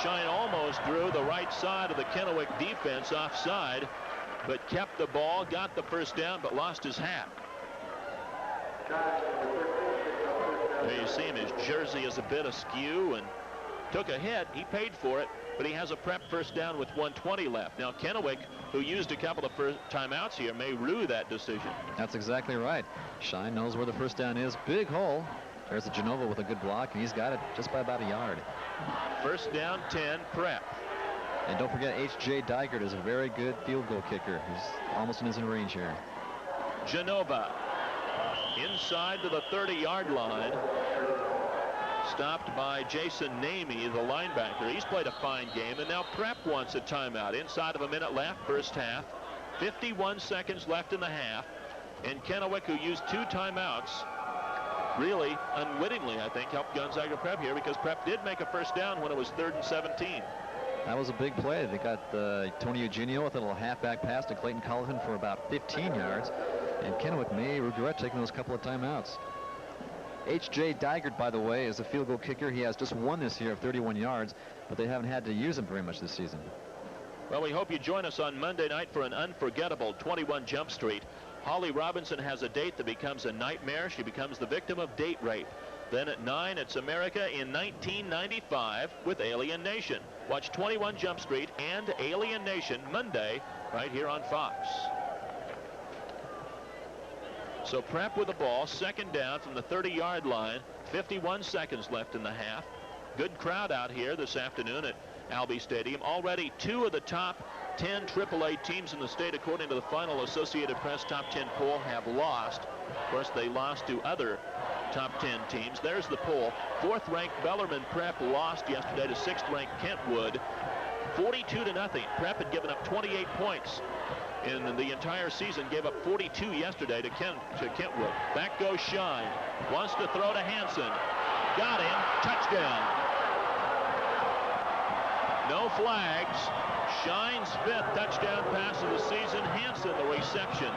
Shine almost drew the right side of the Kennewick defense offside, but kept the ball, got the first down, but lost his hat. There you see him. His jersey is a bit askew and took a hit. He paid for it, but he has a Prep first down with 1:20 left. Now Kennewick, who used a couple of first timeouts here, may rue that decision. That's exactly right. Shine knows where the first down is. Big hole. There's the Genova with a good block, and he's got it just by about a yard. First down, 10, Prep. And don't forget, H.J. Dygert is a very good field goal kicker. He's almost in his range here. Genova inside to the 30-yard line. Stopped by Jason Namey, the linebacker. He's played a fine game, and now Prep wants a timeout. Inside of a minute left, first half. 51 seconds left in the half. And Kennewick, who used 2 timeouts, really unwittingly, I think, helped Gonzaga Prep here, because Prep did make a first down when it was 3rd and 17. That was a big play. They got Tony Eugenio with a little halfback pass to Clayton Colleton for about 15 yards. And Kennewick may regret taking those couple of timeouts. H.J. Dygert, by the way, is a field goal kicker. He has just one this year of 31 yards, but they haven't had to use him very much this season. Well, we hope you join us on Monday night for an unforgettable 21 Jump Street. Holly Robinson has a date that becomes a nightmare. She becomes the victim of date rape. Then at 9, it's America in 1995 with Alien Nation. Watch 21 Jump Street and Alien Nation Monday right here on Fox. So Prep with the ball, second down from the 30-yard line. 51 seconds left in the half. Good crowd out here this afternoon at Albi Stadium. Already 2 of the top 10 AAA teams in the state, according to the final Associated Press Top 10 poll, have lost. Of course, they lost to other top 10 teams. There's the poll. 4th-ranked Bellarmine Prep lost yesterday to 6th-ranked Kentwood, 42-0. Prep had given up 28 points in the entire season, gave up 42 yesterday to Kentwood. Back goes Shine. Wants to throw to Hansen. Got him. Touchdown. No flags. Shine's 5th touchdown pass of the season. Hansen the reception.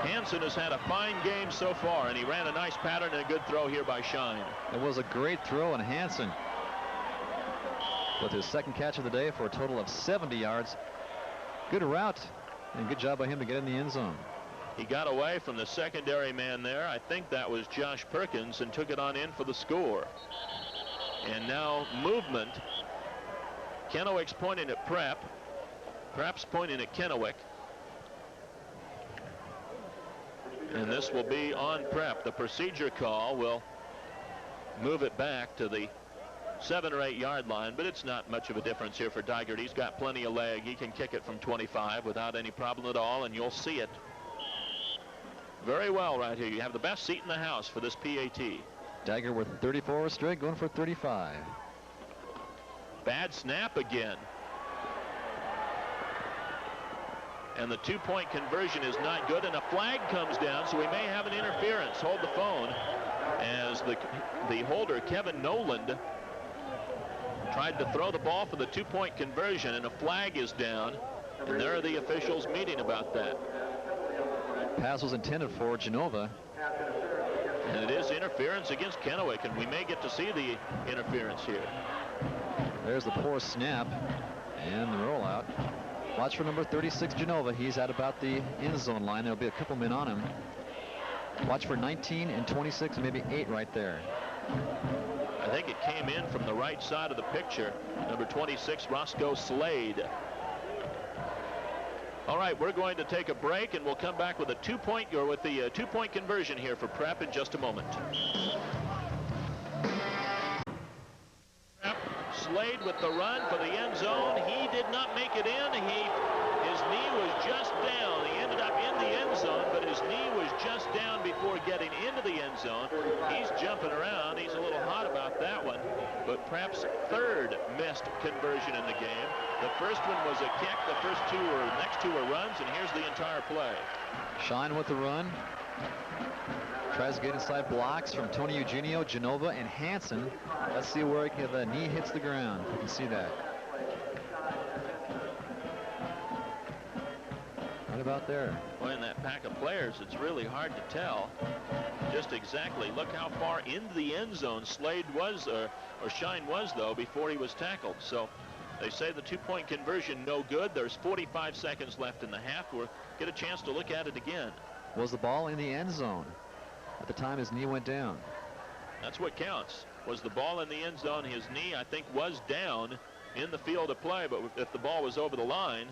Hansen has had a fine game so far, and he ran a nice pattern and a good throw here by Shine. It was a great throw, and Hansen with his 2nd catch of the day for a total of 70 yards. Good route, and good job by him to get in the end zone. He got away from the secondary man there. I think that was Josh Perkins, and took it on in for the score. And now movement. Kennewick's pointing at Prep. Prep's pointing at Kennewick. And this will be on Prep. The procedure call will move it back to the 7 or 8 yard line, but it's not much of a difference here for Dygert. He's got plenty of leg. He can kick it from 25 without any problem at all, and you'll see it very well right here. You have the best seat in the house for this PAT. Dygert with 34 straight, going for 35. Bad snap again. And the 2-point conversion is not good, and a flag comes down, so we may have an interference. Hold the phone, as the holder, Kevin Noland, tried to throw the ball for the 2-point conversion, and a flag is down, and there are the officials meeting about that. Pass was intended for Genova. And it is interference against Kennewick, and we may get to see the interference here. There's the poor snap and the rollout. Watch for number 36, Genova. He's at about the end zone line. There'll be a couple men on him. Watch for 19 and 26, and maybe 8 right there. I think it came in from the right side of the picture. Number 26, Roscoe Slade. All right, we're going to take a break, and we'll come back with a 2-point conversion here for Prep in just a moment. Prep, Slade with the run for the end zone. He did not make it in. His knee was just down. He ended up in the end zone, but his knee was just down before getting into the end zone. He's jumping around. He's a little hot about that one. But Prep's 3rd missed conversion in the game. The first one was a kick. The next two were runs, and here's the entire play. Shine with the run. Tries to get inside blocks from Tony Eugenio, Genova, and Hansen. Let's see where the knee hits the ground. You can see that. Right about there. Well, in that pack of players, it's really hard to tell just exactly. Look how far into the end zone Slade was, or Shine was, though, before he was tackled. So they say the 2-point conversion no good. There's 45 seconds left in the half. We'll get a chance to look at it again. Was the ball in the end zone at the time his knee went down? That's what counts. Was the ball in the end zone? His knee, I think, was down in the field of play, but if the ball was over the line,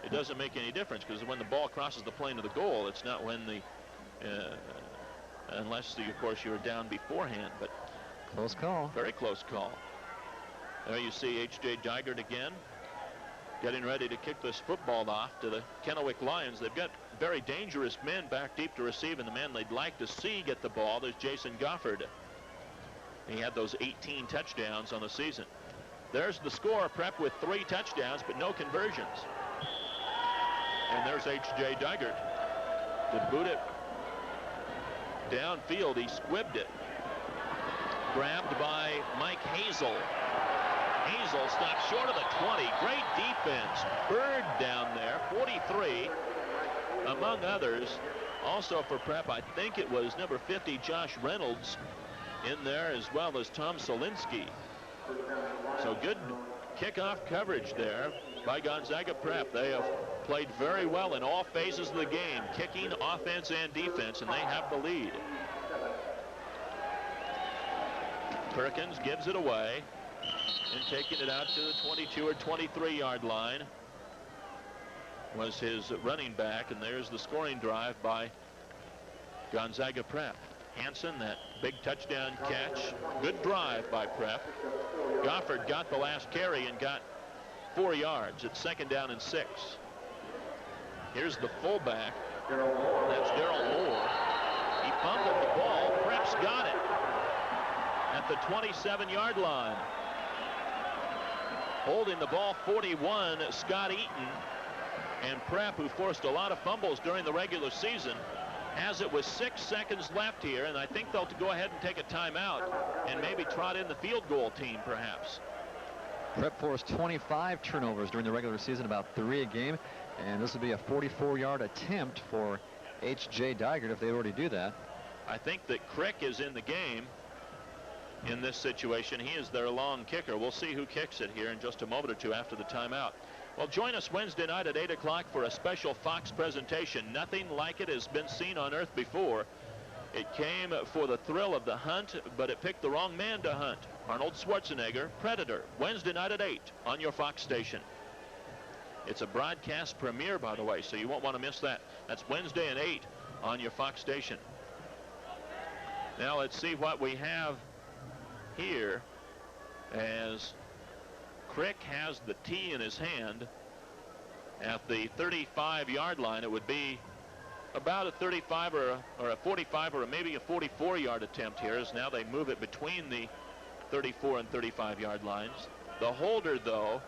it doesn't make any difference, because when the ball crosses the plane of the goal, it's not when unless, of course, you're down beforehand. But close call. Very close call. There you see H.J. Dygert again, getting ready to kick this football off to the Kennewick Lions. They've got very dangerous men back deep to receive, and the man they'd like to see get the ball is Jason Goffard. He had those 18 touchdowns on the season. There's the score. Prep with 3 touchdowns, but no conversions. And there's H.J. Dygert to boot it downfield. He squibbed it. Grabbed by Mike Hazel. Hazel stopped short of the 20. Great defense. Bird down there, 43. Among others, also for Prep, I think it was number 50, Josh Reynolds, in there, as well as Tom Solinsky. So good kickoff coverage there. by Gonzaga Prep. They have played very well in all phases of the game, kicking, offense, and defense, and they have the lead. Perkins gives it away and taking it out to the 22 or 23-yard line was his running back, and there's the scoring drive by Gonzaga Prep. Hansen, that big touchdown catch. Good drive by Prep. Goffard got the last carry and got 4 yards. It's 2nd down and 6. Here's the fullback. That's Daryl Moore. He fumbled the ball. Prep's got it at the 27-yard line. Holding the ball, 41, Scott Eaton. And Prep, who forced a lot of fumbles during the regular season, has it with 6 seconds left here, and I think they'll go ahead and take a timeout and maybe trot in the field goal team, perhaps. Prep forced 25 turnovers during the regular season, about 3 a game, and this would be a 44-yard attempt for H.J. Dygert if they already do that. I think that Crick is in the game in this situation. He is their long kicker. We'll see who kicks it here in just a moment or two after the timeout. Well, join us Wednesday night at 8 o'clock for a special Fox presentation. Nothing like it has been seen on Earth before. It came for the thrill of the hunt, but it picked the wrong man to hunt. Arnold Schwarzenegger, Predator, Wednesday night at 8 on your Fox station. It's a broadcast premiere, by the way, so you won't want to miss that. That's Wednesday at 8 on your Fox station. Now let's see what we have here as Crick has the tee in his hand at the 35-yard line. It would be about a 35 or a 45 or maybe a 44-yard attempt here, as now they move it between the 34 and 35-yard lines. The holder, though,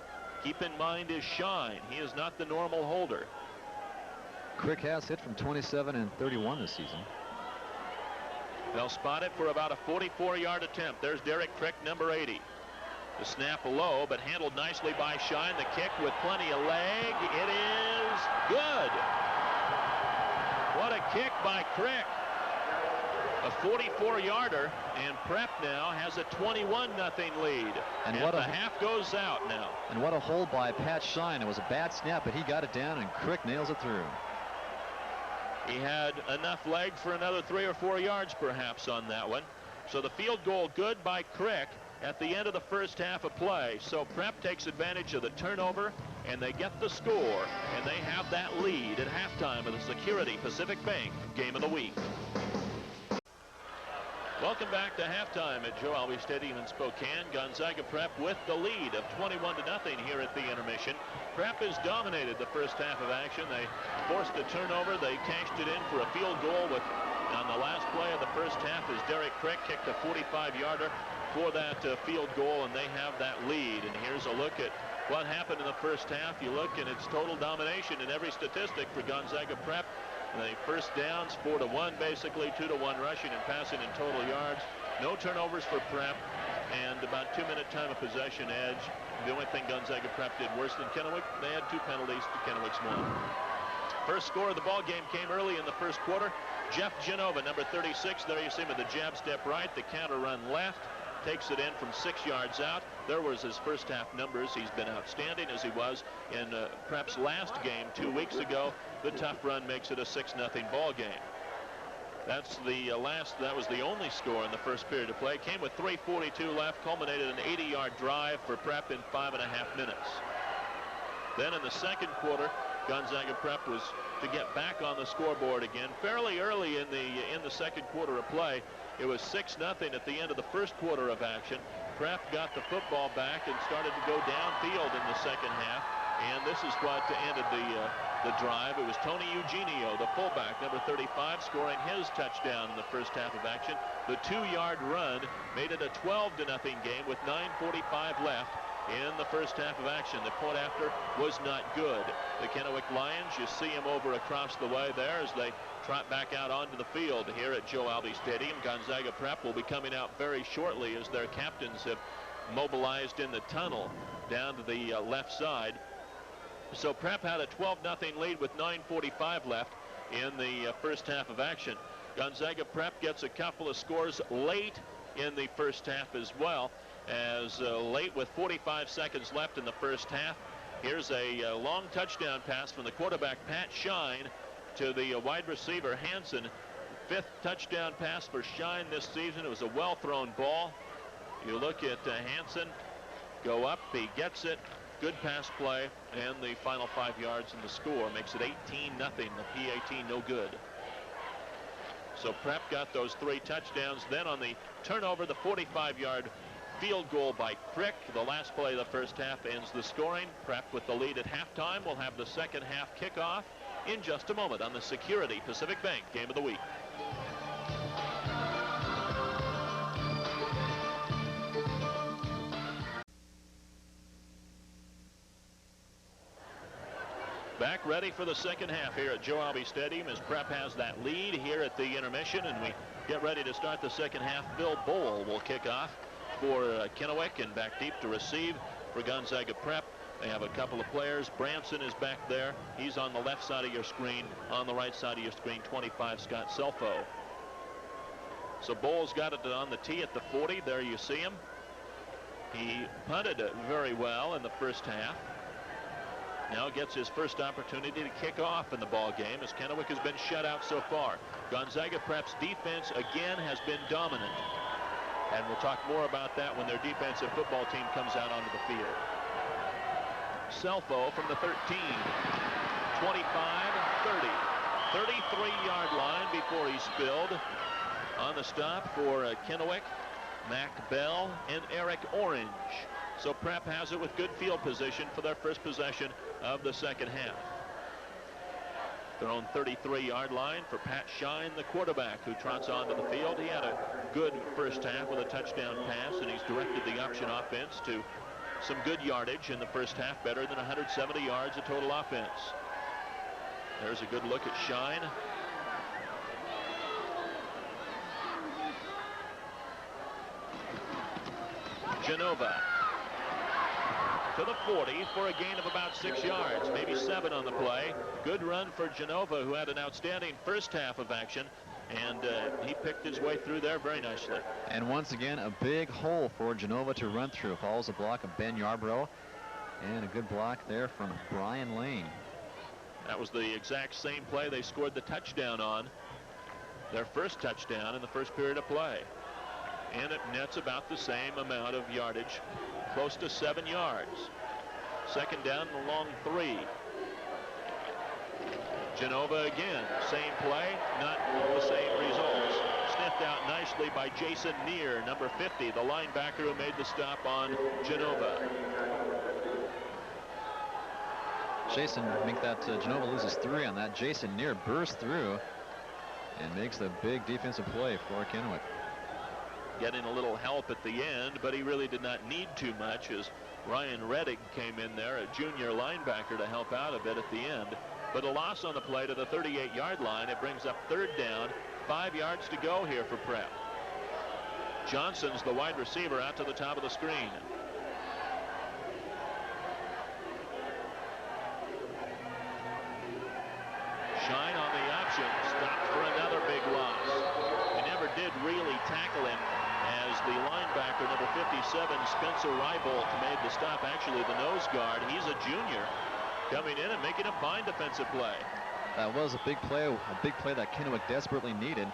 keep in mind, is Shine. He is not the normal holder. Crick has hit from 27 and 31 this season. They'll spot it for about a 44-yard attempt. There's Derek Crick, number 80. The snap low, but handled nicely by Shine. The kick with plenty of leg. It is good. What a kick by Crick. A 44-yarder, and Prep now has a 21-0 lead. And what the half goes out now. And what a hold by Pat Shine. It was a bad snap, but he got it down, and Crick nails it through. He had enough leg for another 3 or 4 yards, perhaps, on that one. So the field goal good by Crick at the end of the first half of play. So Prep takes advantage of the turnover, and they get the score, and they have that lead at halftime of the Security Pacific Bank Game of the Week. Welcome back to halftime at Joe Albi Stadium in Spokane. Gonzaga Prep with the lead of 21-0 here at the intermission. Prep has dominated the first half of action. They forced a turnover. They cashed it in for a field goal with, on the last play of the first half, as Derek Crick kicked a 45-yarder for that field goal, and they have that lead. And here's a look at what happened in the first half. You look, and it's total domination in every statistic for Gonzaga Prep. The first downs, 4-1 basically, 2-1 rushing and passing in total yards. No turnovers for Prep, and about 2-minute time of possession edge. The only thing Gonzaga Prep did worse than Kennewick, they had 2 penalties to Kennewick's 1. First score of the ball game came early in the first quarter. Jeff Genova, number 36, there you see him with the jab step right, the counter run left. Takes it in from 6 yards out. There was his first half numbers. He's been outstanding, as he was in Prep's last game 2 weeks ago. The tough run makes it a 6-0 ball game. That's the that was the only score in the first period of play. Came with 3:42 left, culminated an 80-yard drive for Prep in 5.5 minutes. Then in the second quarter, Gonzaga Prep was to get back on the scoreboard again fairly early in the second quarter of play. It was 6-0 at the end of the first quarter of action. Prep got the football back and started to go downfield in the second half, and this is what ended the drive. It was Tony Eugenio, the fullback, number 35, scoring his touchdown in the first half of action. The 2-yard run made it a 12-0 game with 9:45 left in the first half of action. The point after was not good. The Kennewick Lions, you see them over across the way there as they trot back out onto the field here at Joe Albi Stadium. Gonzaga Prep will be coming out very shortly as their captains have mobilized in the tunnel down to the left side. So Prep had a 12-0 lead with 9:45 left in the first half of action. Gonzaga Prep gets a couple of scores late in the first half as well, as late with 45 seconds left in the first half. Here's a long touchdown pass from the quarterback, Pat Shine, to the wide receiver, Hansen. 5th touchdown pass for Shine this season. It was a well-thrown ball. You look at Hansen go up, he gets it. Good pass play, and the final 5 yards in the score makes it 18-0. The PAT no good. So Prep got those 3 touchdowns. Then on the turnover, the 45-yard field goal by Crick. The last play of the first half ends the scoring. Prep with the lead at halftime. We'll have the second half kickoff in just a moment on the Security Pacific Bank Game of the Week. Back ready for the second half here at Joe Albi Stadium as Prep has that lead here at the intermission, and we get ready to start the second half. Bill Bowl will kick off for Kennewick, and back deep to receive for Gonzaga Prep. They have a couple of players. Branson is back there. He's on the left side of your screen. On the right side of your screen, 25, Scott Selfo. So Bowles got it on the tee at the 40. There you see him. He punted it very well in the first half. Now gets his first opportunity to kick off in the ball game as Kennewick has been shut out so far. Gonzaga Prep's defense again has been dominant. And we'll talk more about that when their defensive football team comes out onto the field. Selfo from the 13, 25, 30, 33-yard line before he spilled. On the stop for Kennewick, Mac Bell and Eric Orange. So Prep has it with good field position for their first possession of the second half. Their own 33-yard line for Pat Shine, the quarterback, who trots onto the field. He had a good first half with a touchdown pass, and he's directed the option offense to some good yardage in the first half, better than 170 yards of total offense. There's a good look at Shine. Genova to the 40 for a gain of about 6 yards, maybe 7 on the play. Good run for Genova, who had an outstanding first half of action, and he picked his way through there very nicely. And once again, a big hole for Genova to run through. Follows a block of Ben Yarbrough, and a good block there from Brian Lane. That was the exact same play they scored the touchdown on, their first touchdown in the first period of play. And it nets about the same amount of yardage, close to 7 yards. Second down and a long 3. Genova again, same play, not the same results. Sniffed out nicely by Jason Neer, number 50, the linebacker who made the stop on Genova. Jason, make that Genova loses 3 on that. Jason Neer bursts through and makes the big defensive play for Kennewick. Getting a little help at the end, but he really did not need too much as Ryan Reddick came in there, a junior linebacker, to help out a bit at the end. But a loss on the play to the 38-yard line. It brings up third down, 5 yards to go here for Prep. Johnson's the wide receiver out to the top of the screen. Shine on the option, stopped for another big loss. They never did really tackle him as the linebacker, number 57, Spencer Rybolt, made the stop. Actually, the nose guard, he's a junior, coming in and making a fine defensive play. That was a big play that Kennewick desperately needed.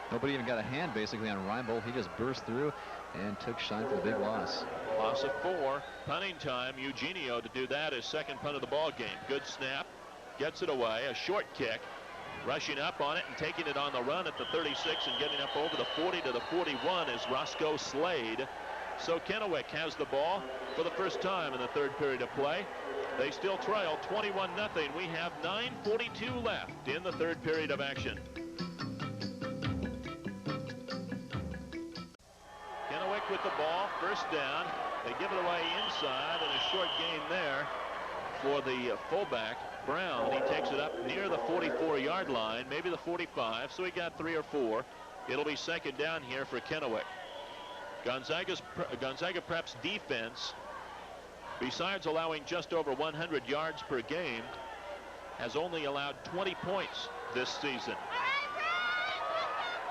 Nobody even got a hand basically on Rybolt. He just burst through and took Shine for the big loss. Loss of 4. Punting time. Eugenio to do that, his second punt of the ball game. Good snap. Gets it away. A short kick. Rushing up on it and taking it on the run at the 36 and getting up over the 40 to the 41 is Roscoe Slade. So Kennewick has the ball for the first time in the third period of play. They still trail 21-0. We have 9:42 left in the third period of action. Kennewick with the ball, first down. They give it away inside, and a short gain there for the fullback, Brown. He takes it up near the 44-yard line, maybe the 45, so he got 3 or 4. It'll be second down here for Kennewick. Gonzaga Prep's defense, besides allowing just over 100 yards per game, has only allowed 20 points this season.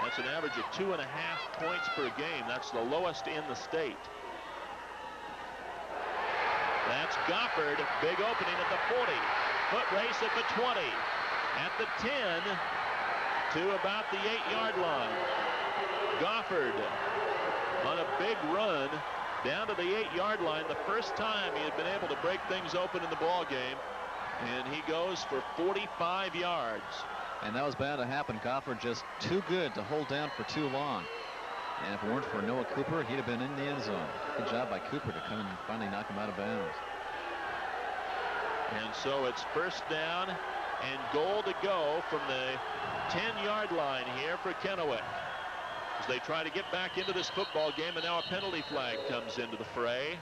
That's an average of 2.5 points per game. That's the lowest in the state. That's Goffard. Big opening at the 40. Foot race at the 20. At the 10 to about the 8-yard line. Goffard on a big run down to the 8-yard line. The first time he had been able to break things open in the ball game. And he goes for 45 yards. And that was bound to happen. Goffard just too good to hold down for too long. And if it weren't for Noah Cooper, he'd have been in the end zone. Good job by Cooper to come and finally knock him out of bounds. And so it's first down and goal to go from the 10-yard line here for Kennewick, as they try to get back into this football game, and now a penalty flag comes into the fray.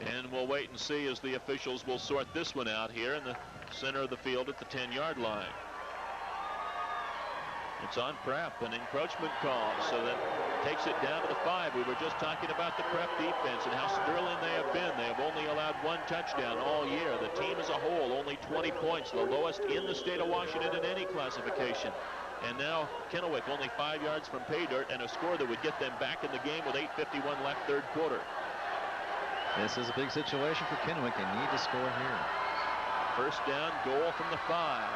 And we'll wait and see as the officials will sort this one out here in the center of the field at the 10-yard line. It's on Prep, an encroachment call, so that takes it down to the 5. We were just talking about the Prep defense and how sterling they have been. They have only allowed 1 touchdown all year. The team as a whole, only 20 points, the lowest in the state of Washington in any classification. And now Kennewick only 5 yards from pay dirt, and a score that would get them back in the game with 8:51 left, third quarter. This is a big situation for Kennewick. They need to score here. First down, goal from the 5.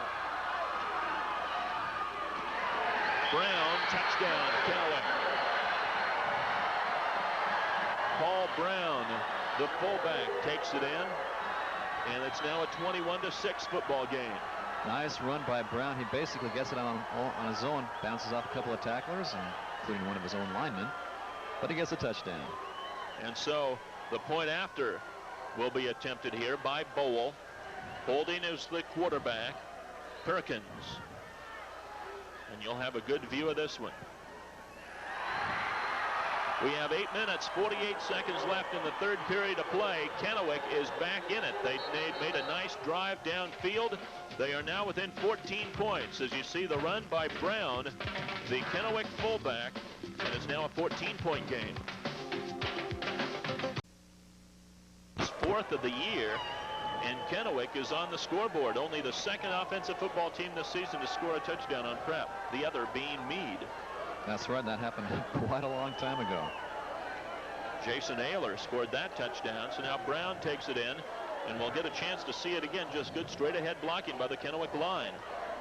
Brown, touchdown, Kennewick. Paul Brown, the fullback, takes it in, and it's now a 21-6 football game. Nice run by Brown. He basically gets it on his own, bounces off a couple of tacklers, including one of his own linemen, but he gets a touchdown. And so the point after will be attempted here by Bowl. Holding is the quarterback, Perkins. And you'll have a good view of this one. We have 8 minutes, 48 seconds left in the third period of play. Kennewick is back in it. They made a nice drive downfield. They are now within 14 points. As you see the run by Brown, the Kennewick fullback, and it's now a 14-point game. It's 4th of the year, and Kennewick is on the scoreboard. Only the second offensive football team this season to score a touchdown on Prep, the other being Meade. That's right. That happened quite a long time ago. Jason Ayler scored that touchdown, so now Brown takes it in, and we'll get a chance to see it again. Just good straight-ahead blocking by the Kennewick line.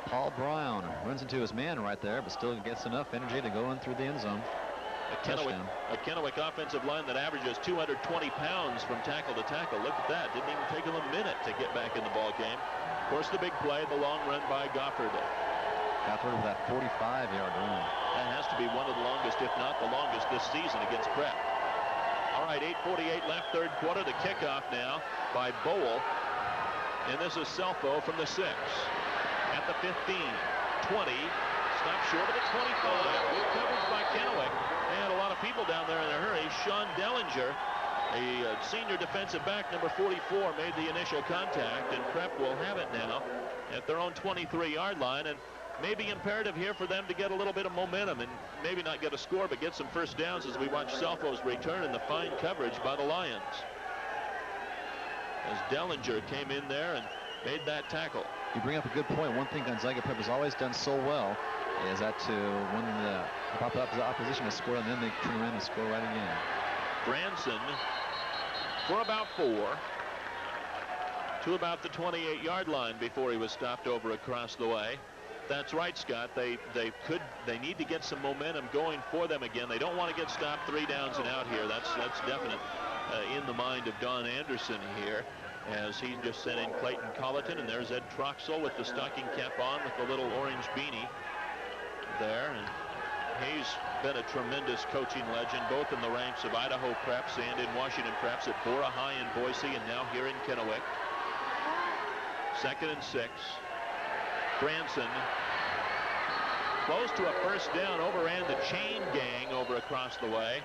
Paul Brown runs into his man right there, but still gets enough energy to go in through the end zone. A Kennewick offensive line that averages 220 pounds from tackle to tackle. Look at that. Didn't even take them a minute to get back in the ball game. Of course, the big play, the long run by Goffard. Goffard with that 45-yard run. That has to be one of the longest, if not the longest, this season against Prep. All right, 8:48 left, third quarter. The kickoff now by Bowl. And this is Selfo from the 6. At the 15, 20, stopped short of the 25. Good coverage by Kennewick. They had a lot of people down there in a hurry. Sean Dellinger, a senior defensive back, number 44, made the initial contact, and Prep will have it now at their own 23-yard line. And maybe imperative here for them to get a little bit of momentum and maybe not get a score, but get some first downs as we watch Selfo's return and the fine coverage by the Lions. As Dellinger came in there and made that tackle. You bring up a good point. One thing Gonzaga Prep has always done so well is that when the opposition has scored, and then they turn around and score right again. Branson for about 4 to about the 28-yard line before he was stopped over across the way. That's right, Scott. They need to get some momentum going for them again. They don't want to get stopped 3 downs and out here. That's definite in the mind of Don Anderson here, as he just sent in Clayton Colleton, and there's Ed Troxell with the stocking cap on with the little orange beanie there. And he's been a tremendous coaching legend, both in the ranks of Idaho Preps and in Washington Preps, at Bora High in Boise and now here in Kennewick. 2nd and 6. Branson close to a first down, overran the chain gang over across the way.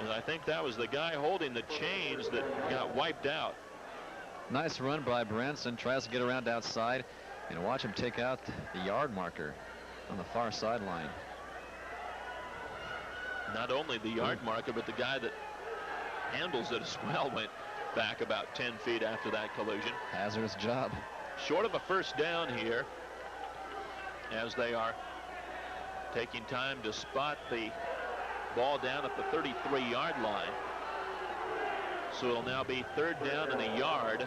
And I think that was the guy holding the chains that got wiped out. Nice run by Branson. Tries to get around outside, and watch him take out the yard marker on the far sideline. Not only the yard marker, but the guy that handles it as well went back about 10 feet after that collision. Hazardous job. Short of a first down here, as they are taking time to spot the ball down at the 33-yard line. So it'll now be 3rd down and a yard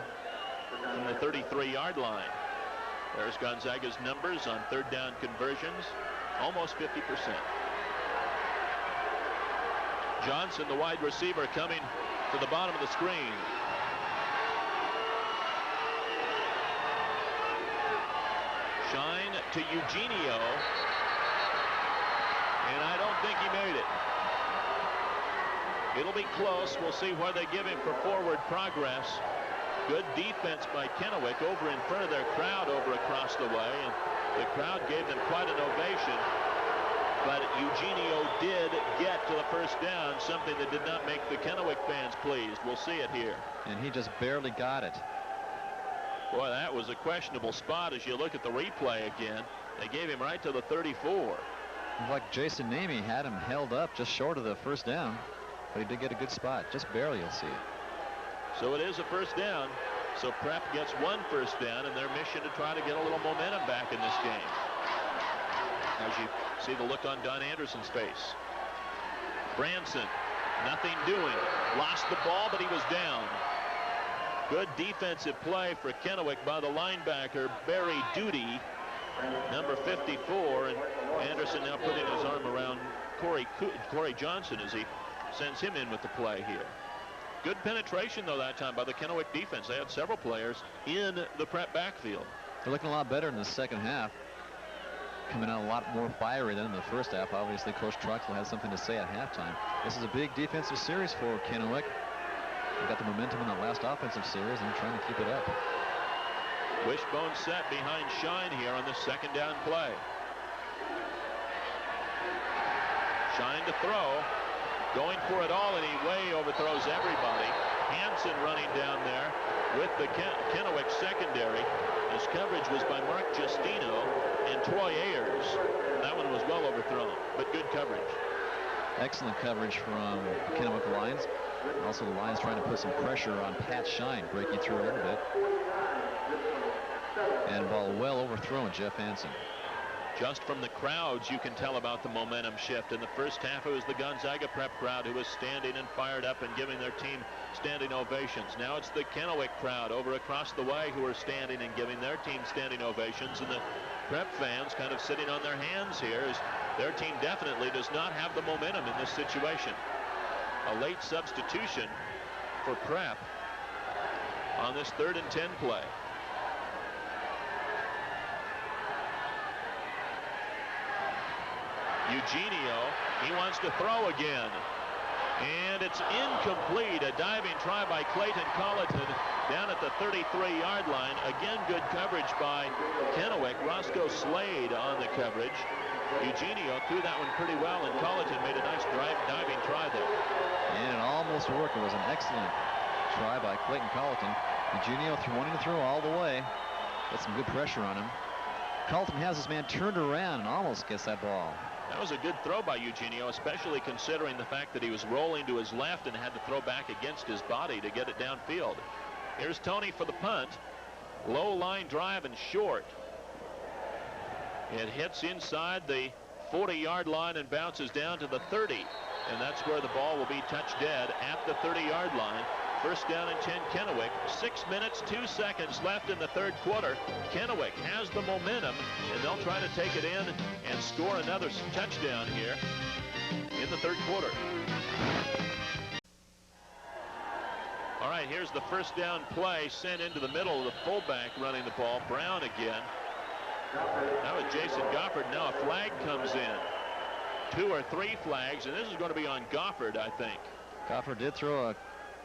from the 33-yard line. There's Gonzaga's numbers on 3rd down conversions, almost 50%. Johnson, the wide receiver, coming to the bottom of the screen. Shine to Eugenio, and I don't think he made it. It'll be close. We'll see where they give him for forward progress. Good defense by Kennewick over in front of their crowd over across the way, and the crowd gave them quite an ovation. But Eugenio did get to the 1st down, something that did not make the Kennewick fans pleased. We'll see it here. And he just barely got it. Boy, that was a questionable spot as you look at the replay again. They gave him right to the 34. Like Jason Namey had him held up just short of the 1st down, but he did get a good spot. Just barely, you'll see it. So it is a 1st down. So Prep gets 1 1st down in their mission to try to get a little momentum back in this game. As you see the look on Don Anderson's face. Branson, nothing doing. Lost the ball, but he was down. Good defensive play for Kennewick by the linebacker, Barry Duty, number 54. And Anderson now putting his arm around Corey Johnson as he sends him in with the play here. Good penetration, though, that time by the Kennewick defense. They had several players in the Prep backfield. They're looking a lot better in the 2nd half. Coming out a lot more fiery than in the 1st half. Obviously, Coach Truxell has something to say at halftime. This is a big defensive series for Kennewick. They got the momentum in the last offensive series, and they're trying to keep it up. Wishbone set behind Shine here on this 2nd down play. Shine to throw. Going for it all, and he way overthrows everybody. Hansen running down there with the Kennewick secondary. His coverage was by Mark Justino and Troy Ayers. That one was well overthrown, but good coverage. Excellent coverage from the Kennewick Lions. Also, the Lions trying to put some pressure on Pat Shine, breaking through a little bit. And ball well overthrown, Jeff Hansen. Just from the crowds, you can tell about the momentum shift. In the 1st half, it was the Gonzaga Prep crowd who was standing and fired up and giving their team standing ovations. Now it's the Kennewick crowd over across the way who are standing and giving their team standing ovations. And the Prep fans kind of sitting on their hands here as their team definitely does not have the momentum in this situation. A late substitution for Prep on this 3rd and 10 play. Eugenio, he wants to throw again. And it's incomplete. A diving try by Clayton Colleton down at the 33-yard line. Again, good coverage by Kennewick. Roscoe Slade on the coverage. Eugenio threw that one pretty well, and Colleton made a nice diving try there. And it almost worked. It was an excellent try by Clayton Colleton. Eugenio wanting to throw all the way. Got some good pressure on him. Colleton has his man turned around and almost gets that ball. That was a good throw by Eugenio, especially considering the fact that he was rolling to his left and had to throw back against his body to get it downfield. Here's Tony for the punt. Low line drive and short. It hits inside the 40-yard line and bounces down to the 30. And that's where the ball will be touched dead at the 30-yard line. 1st down and 10 Kennewick. 6 minutes, 2 seconds left in the 3rd quarter. Kennewick has the momentum, and they'll try to take it in and score another touchdown here in the 3rd quarter. All right, here's the 1st down play sent into the middle of the fullback running the ball. Brown again. Now with Jason Goffard. Now a flag comes in. 2 or 3 flags, and this is going to be on Goffard, I think. Goffard did throw a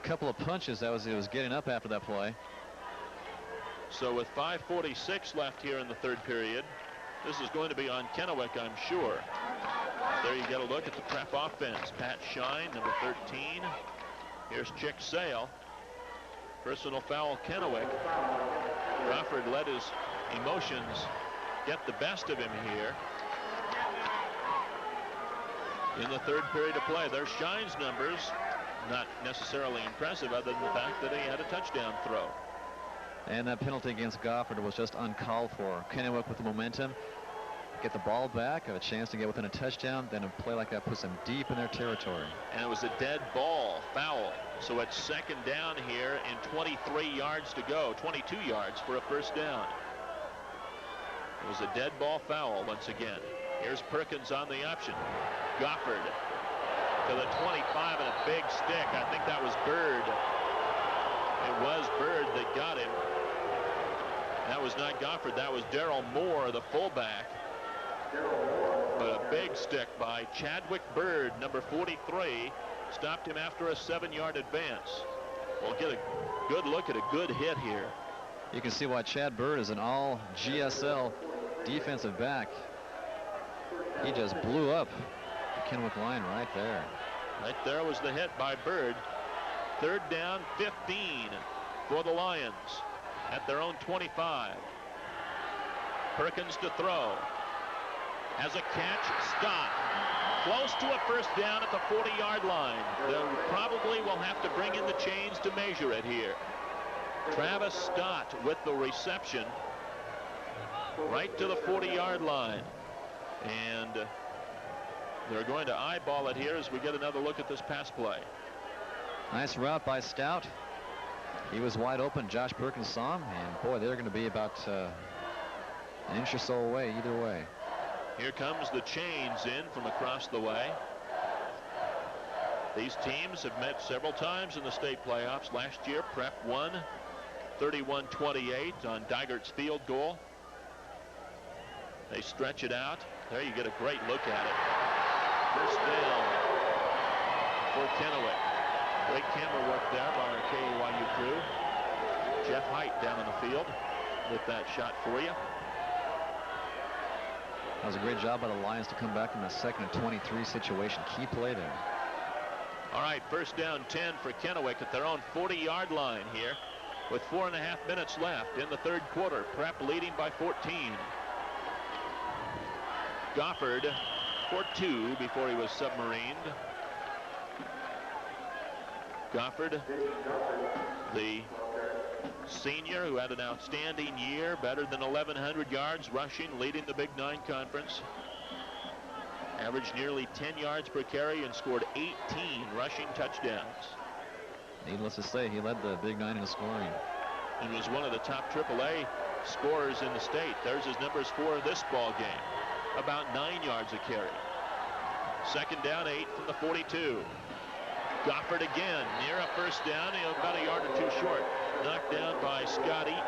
couple of punches as he was getting up after that play. So with 5:46 left here in the 3rd period, this is going to be on Kennewick, I'm sure. There you get a look at the Prep offense. Pat Shine, number 13. Here's Chick Sale. Personal foul, Kennewick. Goffard let his emotions get the best of him here in the 3rd period of play. There's Shine's numbers. Not necessarily impressive other than the fact that he had a touchdown throw. And that penalty against Goffard was just uncalled for. Kennewick with the momentum. get the ball back, have a chance to get within a touchdown, then a play like that puts them deep in their territory. And it was a dead ball foul. So it's second down here and 23 yards to go, 22 yards for a first down. It was a dead ball foul once again. Here's Perkins on the option. Goffard to the 25 and a big stick. I think that was Bird. It was Bird that got him. That was not Goffard. That was Darrell Moore, the fullback. But a big stick by Chadwick Bird, number 43, stopped him after a 7-yard advance. We'll get a good look at a good hit here. You can see why Chad Bird is an all GSL defensive back. He just blew up the Kennewick line right there. Right there was the hit by Bird. Third down, 15 for the Lions at their own 25. Perkins to throw. Has a catch, stop. Close to a first down at the 40-yard line. They probably will have to bring in the chains to measure it here. Travis Stott with the reception right to the 40-yard line. And they're going to eyeball it here as we get another look at this pass play. Nice route by Stout. He was wide open. Josh Perkins saw him, and boy, they're going to be about an inch or so away either way. Here comes the chains in from across the way. These teams have met several times in the state playoffs. Last year, Prep won 31-28 on Dygert's field goal. They stretch it out. There you get a great look at it. First down for Kennewick. Great camera work there by our KAYU crew. Jeff Height down on the field with that shot for you. That was a great job by the Lions to come back in the 2nd and 23 situation. Key play there. All right, first down 10 for Kennewick at their own 40-yard line here with 4.5 minutes left in the third quarter. Prep leading by 14. Goffard for 2 before he was submarined. Goffard, the senior who had an outstanding year, better than 1,100 yards rushing, leading the Big 9 Conference. Averaged nearly 10 yards per carry and scored 18 rushing touchdowns. Needless to say, he led the Big 9 in scoring. And was one of the top AAA scorers in the state. There's his numbers for this ball game. About 9 yards a carry. Second down, 8 from the 42. Goffard again, near a first down, about a yard or 2 short. Knocked down by Scott Eaton.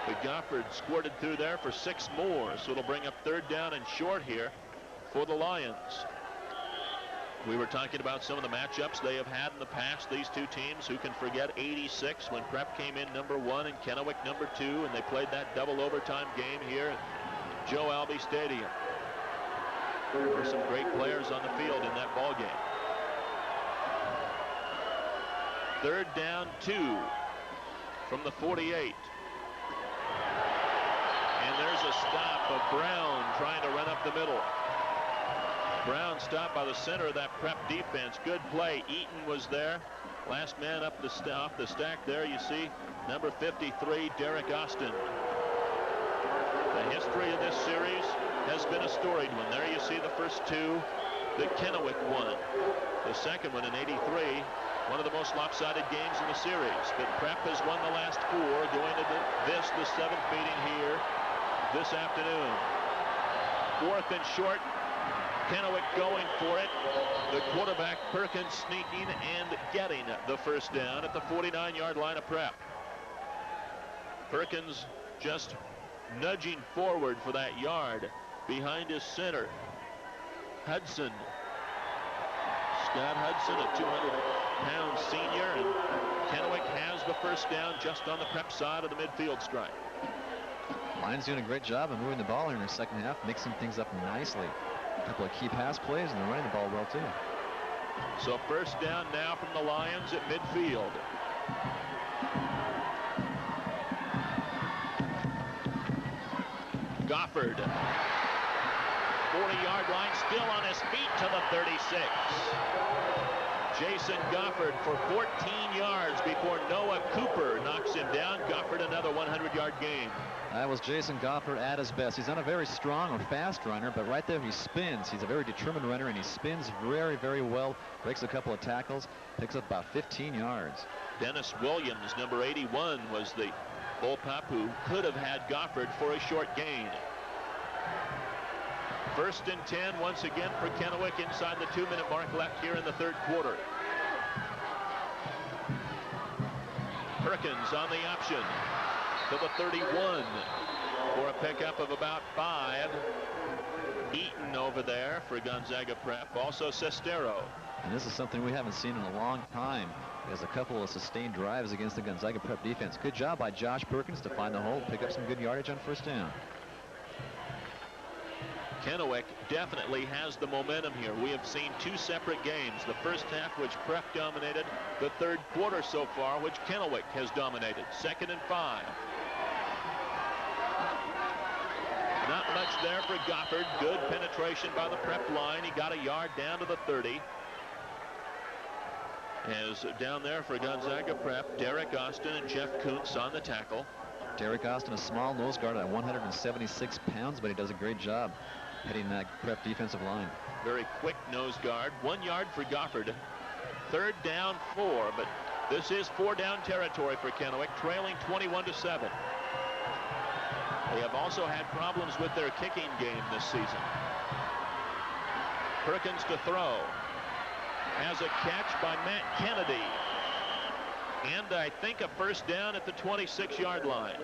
But Goffard squirted through there for 6 more, so it'll bring up third down and short here for the Lions. We were talking about some of the matchups they have had in the past, these two teams. Who can forget 86 when Prep came in number 1 and Kennewick number 2, and they played that double overtime game here at Joe Albi Stadium. There were some great players on the field in that ball game. Third down 2 from the 48. And there's a stop of Brown trying to run up the middle. Brown stopped by the center of that Prep defense. Good play. Eaton was there. Last man up off the stack there, you see number 53, Derek Austin. The history of this series has been a storied one. There you see the first 2 that Kennewick won. The second one in '83. One of the most lopsided games in the series. But Prep has won the last 4, going to the 7th meeting here this afternoon. 4th and short. Kennewick going for it. The quarterback Perkins sneaking and getting the first down at the 49-yard line of Prep. Perkins just nudging forward for that yard behind his center, Hudson. Scott Hudson, a 200-pound senior, and Kennewick has the first down just on the Prep side of the midfield stripe. Lions doing a great job of moving the ball in the second half, mixing things up nicely. A couple of key pass plays, and they're running the ball well, too. So first down now from the Lions at midfield. Goffard, 40-yard line, still on his feet to the 36. Jason Goffard for 14 yards before Noah Cooper knocks him down. Goffard another 100-yard gain. That was Jason Goffard at his best. He's not a very strong or fast runner, but right there he spins. He's a very determined runner, and he spins very, very well. Breaks a couple of tackles, picks up about 15 yards. Dennis Williams, number 81, was the bullpup who could have had Goffard for a short gain. 1st and 10 once again for Kennewick inside the 2-minute mark left here in the 3rd quarter. Perkins on the option to the 31 for a pickup of about 5. Eaton over there for Gonzaga Prep. Also Sestero. And this is something we haven't seen in a long time. There's a couple of sustained drives against the Gonzaga Prep defense. Good job by Josh Perkins to find the hole, pick up some good yardage on 1st down. Kennewick definitely has the momentum here. We have seen 2 separate games. The first half, which Prep dominated. The 3rd quarter so far, which Kennewick has dominated. 2nd and 5. Not much there for Goffard. Good penetration by the Prep line. He got a yard down to the 30. As down there for Gonzaga Prep, Derek Austin and Jeff Kuntz on the tackle. Derek Austin, a small nose guard at 176 pounds, but he does a great job heading that Prep defensive line. Very quick nose guard. 1 yard for Goffard. 3rd down 4, but this is 4-down territory for Kennewick, trailing 21-7. They have also had problems with their kicking game this season. Perkins to throw. Has a catch by Matt Kennedy. And I think a 1st down at the 26-yard line.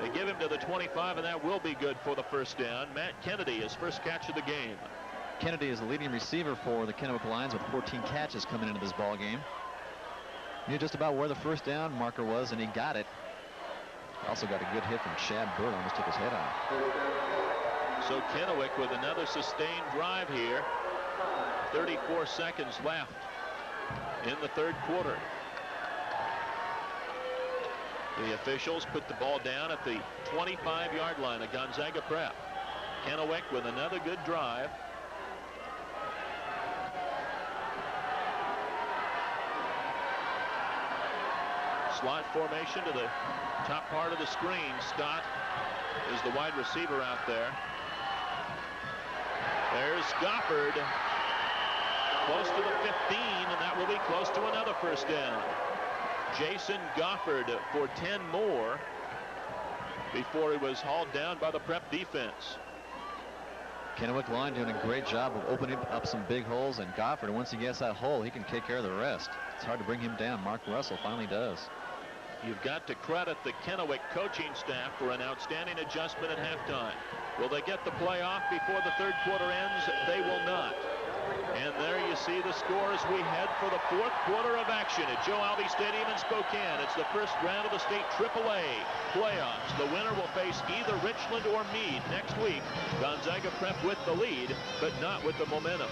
They give him to the 25, and that will be good for the 1st down. Matt Kennedy, his first catch of the game. Kennedy is the leading receiver for the Kennewick Lions with 14 catches coming into this ball game. Knew just about where the 1st down marker was, and he got it. Also got a good hit from Chad Bird, almost took his head off. So Kennewick with another sustained drive here. 34 seconds left in the 3rd quarter. The officials put the ball down at the 25-yard line of Gonzaga Prep. Kennewick with another good drive. Slot formation to the top part of the screen. Scott is the wide receiver out there. There's Goffard. Close to the 15, and that will be close to another 1st down. Jason Goffard for 10 more before he was hauled down by the Prep defense. Kennewick line doing a great job of opening up some big holes, and Goffard, once he gets that hole, he can take care of the rest. It's hard to bring him down. Mark Russell finally does. You've got to credit the Kennewick coaching staff for an outstanding adjustment at halftime. Will they get the play off before the 3rd quarter ends? They will not. And there you see the score as we head for the 4th quarter of action at Joe Albi Stadium in Spokane. It's the 1st round of the state AAA playoffs. The winner will face either Richland or Meade next week. Gonzaga Prep with the lead, but not with the momentum.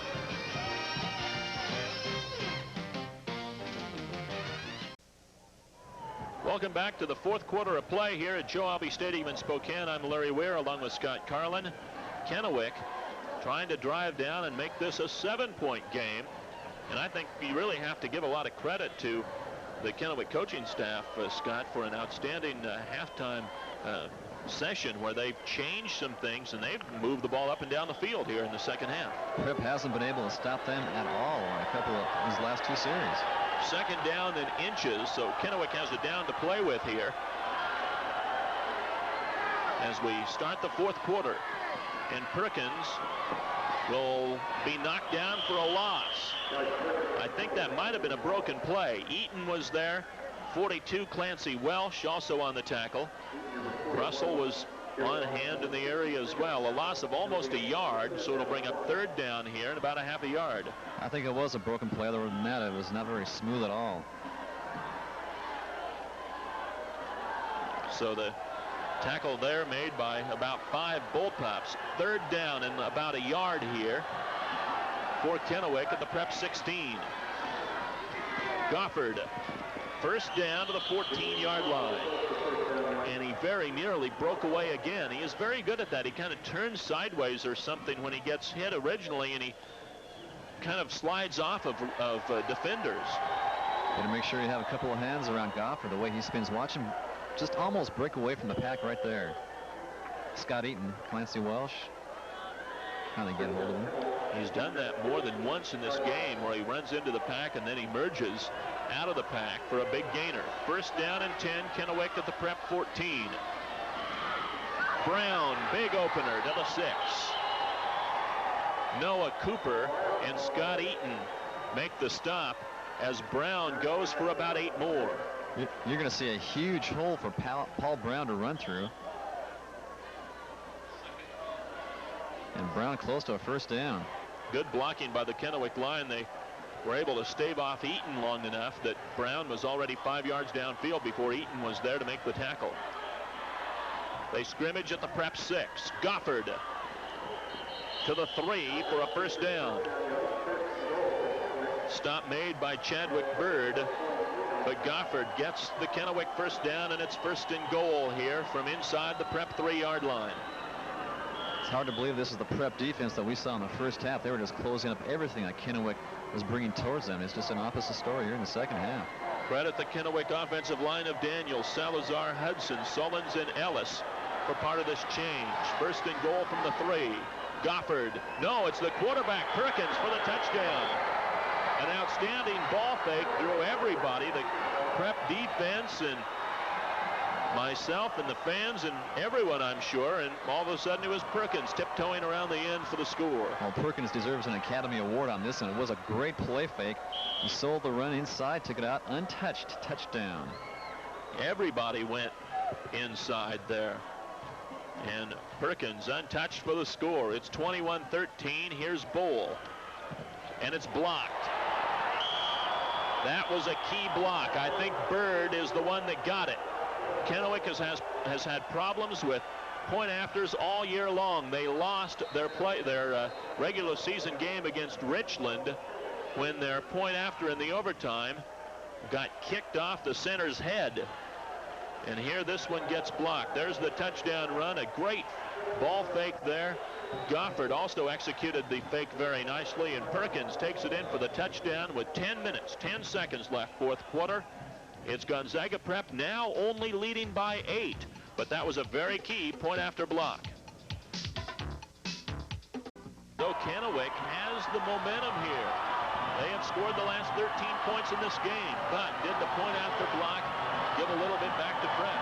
Welcome back to the 4th quarter of play here at Joe Albi Stadium in Spokane. I'm Larry Weir along with Scott Carlin. Kennewick trying to drive down and make this a 7-point game. And I think you really have to give a lot of credit to the Kennewick coaching staff, Scott, for an outstanding halftime session where they've changed some things and they've moved the ball up and down the field here in the 2nd half. Prep hasn't been able to stop them at all on a couple of these last 2 series. 2nd down in inches, so Kennewick has a down to play with here as we start the 4th quarter. And Perkins will be knocked down for a loss. I think that might have been a broken play. Eaton was there. 42, Clancy Welsh also on the tackle. Russell was on hand in the area as well. A loss of almost a yard, so it'll bring up 3rd down here and about a half a yard. I think it was a broken play. Other than that, it was not very smooth at all. So the tackle there made by about 5 bullpups. 3rd down and about a yard here for Kennewick at the Prep 16. Goffard, 1st down to the 14-yard line. And he very nearly broke away again. He is very good at that. He kind of turns sideways or something when he gets hit originally, and he kind of slides off of defenders. Got to make sure you have a couple of hands around Goffard. The way he spins, watch him just almost break away from the pack right there. Scott Eaton, Clancy Welsh, trying to get hold of him. He's done that more than once in this game, where he runs into the pack and then emerges out of the pack for a big gainer. First down and 10, Kennewick at the Prep 14. Brown, big opener to the 6. Noah Cooper and Scott Eaton make the stop as Brown goes for about 8 more. You're going to see a huge hole for Paul Brown to run through. And Brown close to a first down. Good blocking by the Kennewick line. They were able to stave off Eaton long enough that Brown was already 5 yards downfield before Eaton was there to make the tackle. They scrimmage at the Prep 6. Goffard to the 3 for a first down. Stop made by Chadwick Bird, but Goffard gets the Kennewick first down, and it's 1st and goal here from inside the Prep 3-yard line. It's hard to believe this is the Prep defense that we saw in the first half. They were just closing up everything that Kennewick was bringing towards them. It's just an opposite story here in the second half. Credit the Kennewick offensive line of Daniels, Salazar, Hudson, Sullins, and Ellis for part of this change. 1st and goal from the 3. Goffard. No, it's the quarterback, Perkins, for the touchdown. An outstanding ball fake through everybody. The Prep defense and myself and the fans and everyone, I'm sure, and all of a sudden it was Perkins tiptoeing around the end for the score. Well, Perkins deserves an Academy Award on this, and it was a great play fake. He sold the run inside, took it out untouched. Touchdown. Everybody went inside there. And Perkins untouched for the score. It's 21-13. Here's Bowl. And it's blocked. That was a key block. I think Bird is the one that got it. Kennewick has had problems with point afters all year long. They lost their regular season game against Richland when their point after in the overtime got kicked off the center's head. And here this one gets blocked. There's the touchdown run. A great ball fake there. Goffard also executed the fake very nicely, and Perkins takes it in for the touchdown with 10 minutes, 10 seconds left, fourth quarter. It's Gonzaga Prep now only leading by 8, but that was a very key point after block. So Kennewick has the momentum here. They have scored the last 13 points in this game, but did the point after block give a little bit back to Prep?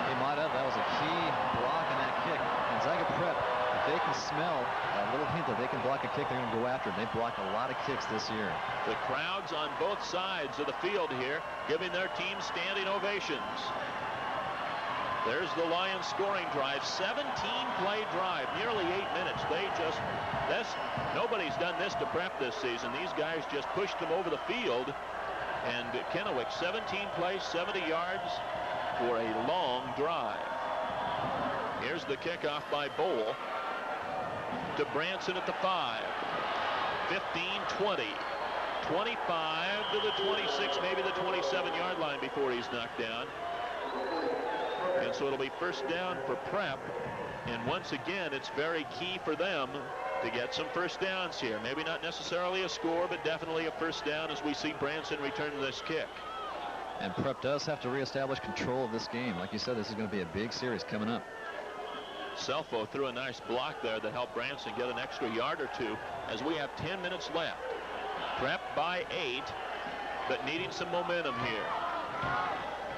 They might have. That was a key block in that kick. Gonzaga Prep, if they can smell a little hint that they can block a kick, they're going to go after it. They block a lot of kicks this year. The crowds on both sides of the field here giving their team standing ovations. There's the Lions scoring drive, 17-play drive, nearly 8 minutes. Nobody's done this to Prep this season. These guys just pushed them over the field. And Kennewick, 17 plays, 70 yards for a long drive. Here's the kickoff by Bowl to Branson at the 5. 15-20. 25 to the 26, maybe the 27-yard line before he's knocked down. And so it'll be first down for Prep. And once again, it's very key for them to get some first downs here. Maybe not necessarily a score, but definitely a first down as we see Branson return to this kick. And Prep does have to reestablish control of this game. Like you said, this is going to be a big series coming up. Selfo threw a nice block there that helped Branson get an extra yard or two as we have 10 minutes left. Prep by 8, but needing some momentum here.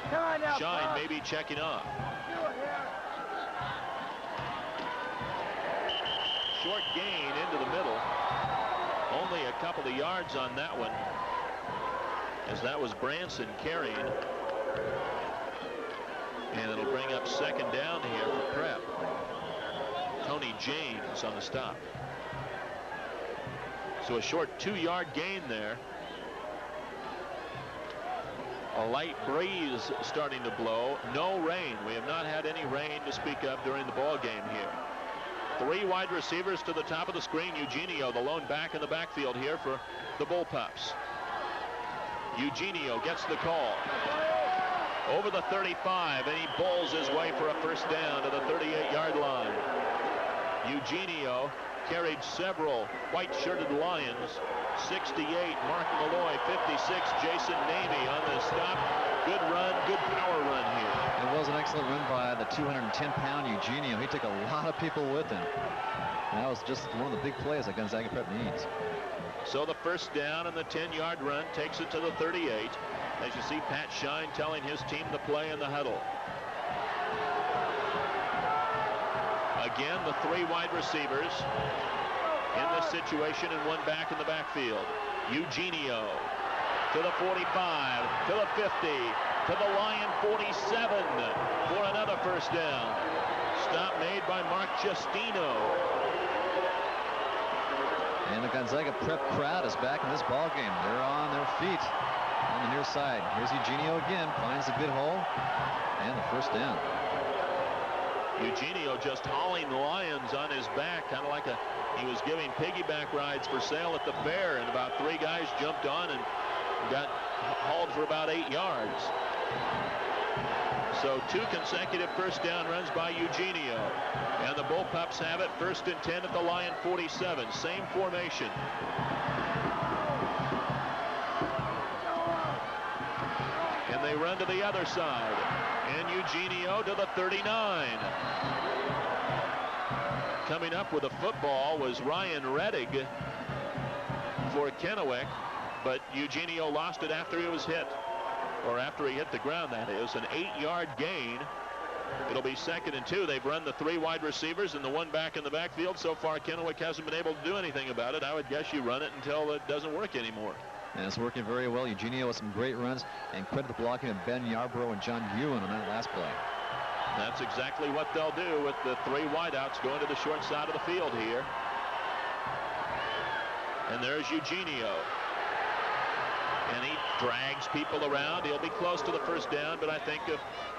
Come on now, Shine maybe checking off. Short gain into the middle. Only a couple of yards on that one, as that was Branson carrying. And it'll bring up second down here for Prep. Tony James on the stop. So a short 2-yard gain there. A light breeze starting to blow. No rain. We have not had any rain to speak of during the ball game here. 3 wide receivers to the top of the screen. Eugenio, the lone back in the backfield here for the Bullpups. Eugenio gets the call. Over the 35, and he bowls his way for a first down to the 38-yard line. Eugenio carried several white-shirted Lions. 68, Mark Malloy. 56, Jason Namey on the stop. Good run, good power run here. It was an excellent run by the 210-pound Eugenio. He took a lot of people with him. And that was just one of the big plays that Gonzaga Prep needs. So the first down and the 10-yard run takes it to the 38. As you see Pat Shine telling his team to play in the huddle. Again, the 3 wide receivers in this situation and 1 back in the backfield. Eugenio to the 45, to the 50, to the Lion 47 for another first down. Stop made by Mark Justino. And the Gonzaga Prep crowd is back in this ball game. They're on their feet on the near side. Here's Eugenio again, finds a good hole, and the first down. Eugenio just hauling the Lions on his back, kind of like he was giving piggyback rides for sale at the fair, and about 3 guys jumped on and got hauled for about 8 yards. So 2 consecutive first down runs by Eugenio. And the Bullpups have it, 1st and 10 at the Lion 47. Same formation. And they run to the other side. And Eugenio to the 39. Coming up with a football was Ryan Rettig for Kennewick, but Eugenio lost it after he was hit. Or after he hit the ground, that is. An 8-yard gain. It'll be 2nd and 2. They've run the 3 wide receivers and the 1 back in the backfield. So far, Kennewick hasn't been able to do anything about it. I would guess you run it until it doesn't work anymore. And it's working very well. Eugenio with some great runs, and credit the blocking of Ben Yarbrough and John Ewan on that last play. That's exactly what they'll do with the 3 wideouts going to the short side of the field here. And there's Eugenio. And he drags people around. He'll be close to the first down, but I think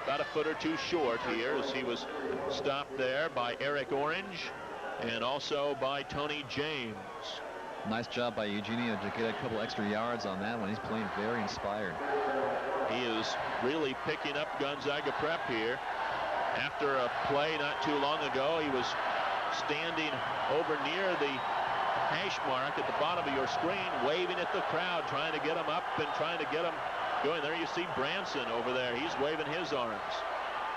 about a foot or 2 short here, as he was stopped there by Eric Orange and also by Tony James. Nice job by Eugenio to get a couple extra yards on that one. He's playing very inspired. He is really picking up Gonzaga Prep here. After a play not too long ago, he was standing over near the hash mark at the bottom of your screen, waving at the crowd, trying to get them up and trying to get them going. There you see Branson over there. He's waving his arms.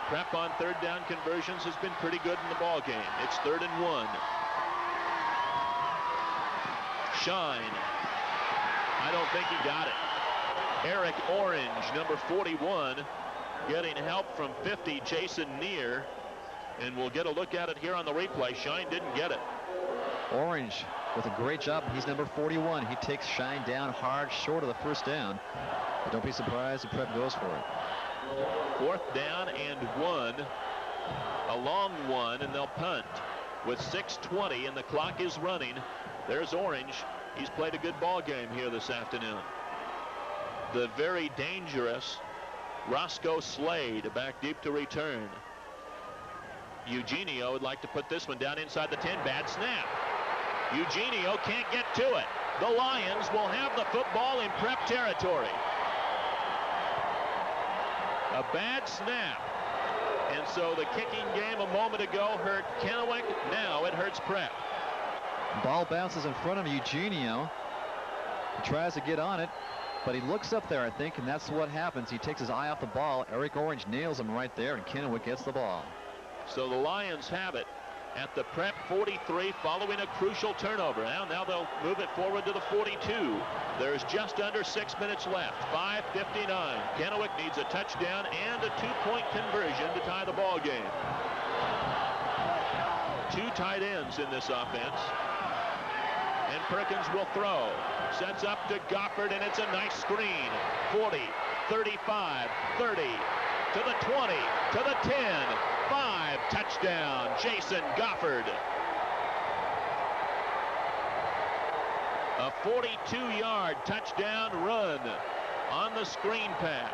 Prep on 3rd down conversions has been pretty good in the ball game. It's 3rd and 1. Shine. I don't think he got it. Eric Orange, number 41, getting help from 50, Jason Neer. And we'll get a look at it here on the replay. Shine didn't get it. Orange with a great job. He's number 41. He takes Shine down hard, short of the first down. But don't be surprised if Prep goes for it. 4th down and 1. A long one, and they'll punt. With 6:20 and the clock is running. There's Orange. He's played a good ball game here this afternoon. The very dangerous Roscoe Slade back deep to return. Eugenio would like to put this one down inside the 10. Bad snap. Eugenio can't get to it. The Lions will have the football in Prep territory. A bad snap. And so the kicking game a moment ago hurt Kennewick. Now it hurts Prep. Ball bounces in front of Eugenio. He tries to get on it, but he looks up there, I think, and that's what happens. He takes his eye off the ball. Eric Orange nails him right there, and Kennewick gets the ball. So the Lions have it at the Prep 43 following a crucial turnover. Now they'll move it forward to the 42. There's just under 6 minutes left. 5:59. Kennewick needs a touchdown and a 2-point conversion to tie the ball game. 2 tight ends in this offense. And Perkins will throw. Sets up to Goffard, and it's a nice screen. 40, 35, 30, to the 20, to the 10. 5, touchdown, Jason Goffard. A 42-yard touchdown run on the screen pass.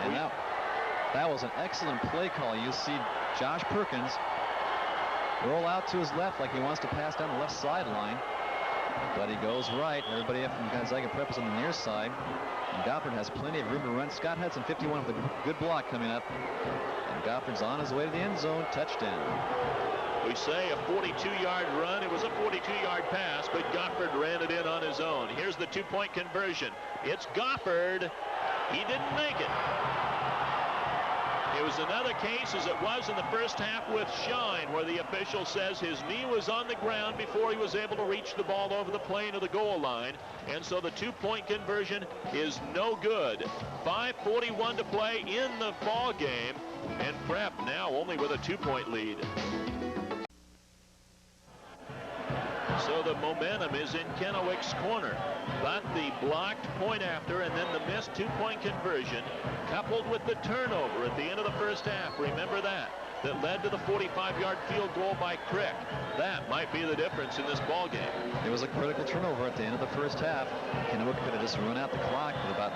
And that was an excellent play call. You see Josh Perkins roll out to his left like he wants to pass down the left sideline, but he goes right. Everybody from Gonzaga Prep is on the near side. And Goffard has plenty of room to run. Scott Hudson, 51, with a good block coming up. And Goffard's on his way to the end zone. Touchdown. We say a 42-yard run. It was a 42-yard pass, but Goffard ran it in on his own. Here's the two-point conversion. It's Goffard. He didn't make it. It was another case, as it was in the first half with Shine, where the official says his knee was on the ground before he was able to reach the ball over the plane of the goal line. And so the two-point conversion is no good. 5:41 to play in the ball game, and Prep now only with a 2-point lead. So the momentum is in Kennewick's corner. But the blocked point after and then the missed two-point conversion, coupled with the turnover at the end of the first half, remember that led to the 45-yard field goal by Crick. That might be the difference in this ball game. It was a critical turnover at the end of the first half. Kennewick could have just run out the clock with about,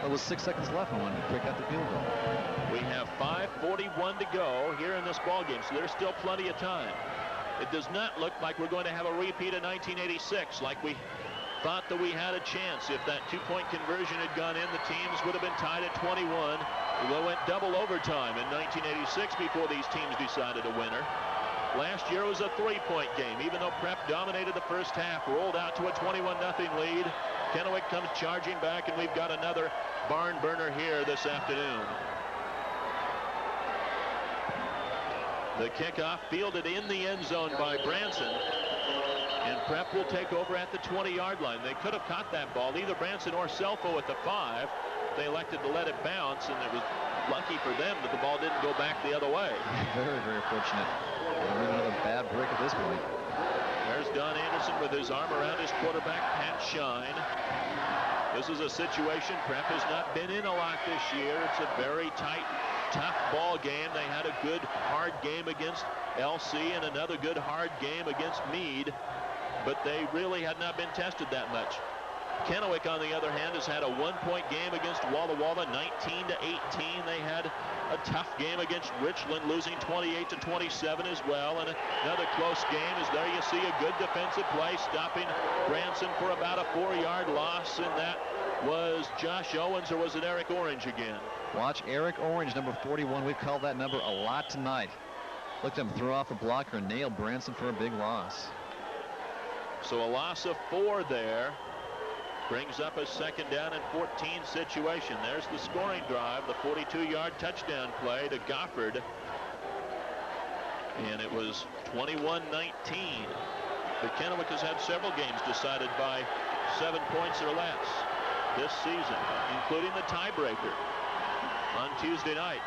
it was 6 seconds left when Crick got the field goal. We have 5:41 to go here in this ball game, so there's still plenty of time. It does not look like we're going to have a repeat of 1986, like we thought that we had a chance. If that two-point conversion had gone in, the teams would have been tied at 21. They went double overtime in 1986 before these teams decided a winner. Last year was a 3-point game. Even though Prep dominated the first half, rolled out to a 21-0 lead, Kennewick comes charging back, and we've got another barn burner here this afternoon. The kickoff fielded in the end zone by Branson. And Prep will take over at the 20-yard line. They could have caught that ball, either Branson or Selfo at the 5. They elected to let it bounce, and it was lucky for them that the ball didn't go back the other way. Very, very fortunate. Another bad break at this point. There's Don Anderson with his arm around his quarterback, Pat Shine. This is a situation Prep has not been in a lot this year. It's a very tight, tough ball game. They had a good, hard game against LC and another good, hard game against Meade, but they really had not been tested that much. Kennewick, on the other hand, has had a 1-point game against Walla Walla, 19-18. They had a tough game against Richland, losing 28-27 as well. And another close game is there. You see a good defensive play, stopping Branson for about a 4-yard loss, and that was Josh Owens, or was it Eric Orange again? Watch Eric Orange, number 41. We've called that number a lot tonight. Looked at him throw off a blocker and nailed Branson for a big loss. So a loss of 4 there brings up a 2nd down and 14 situation. There's the scoring drive, the 42-yard touchdown play to Goffard. And it was 21-19. But Kennewick has had several games decided by 7 points or less this season, including the tiebreaker on Tuesday night.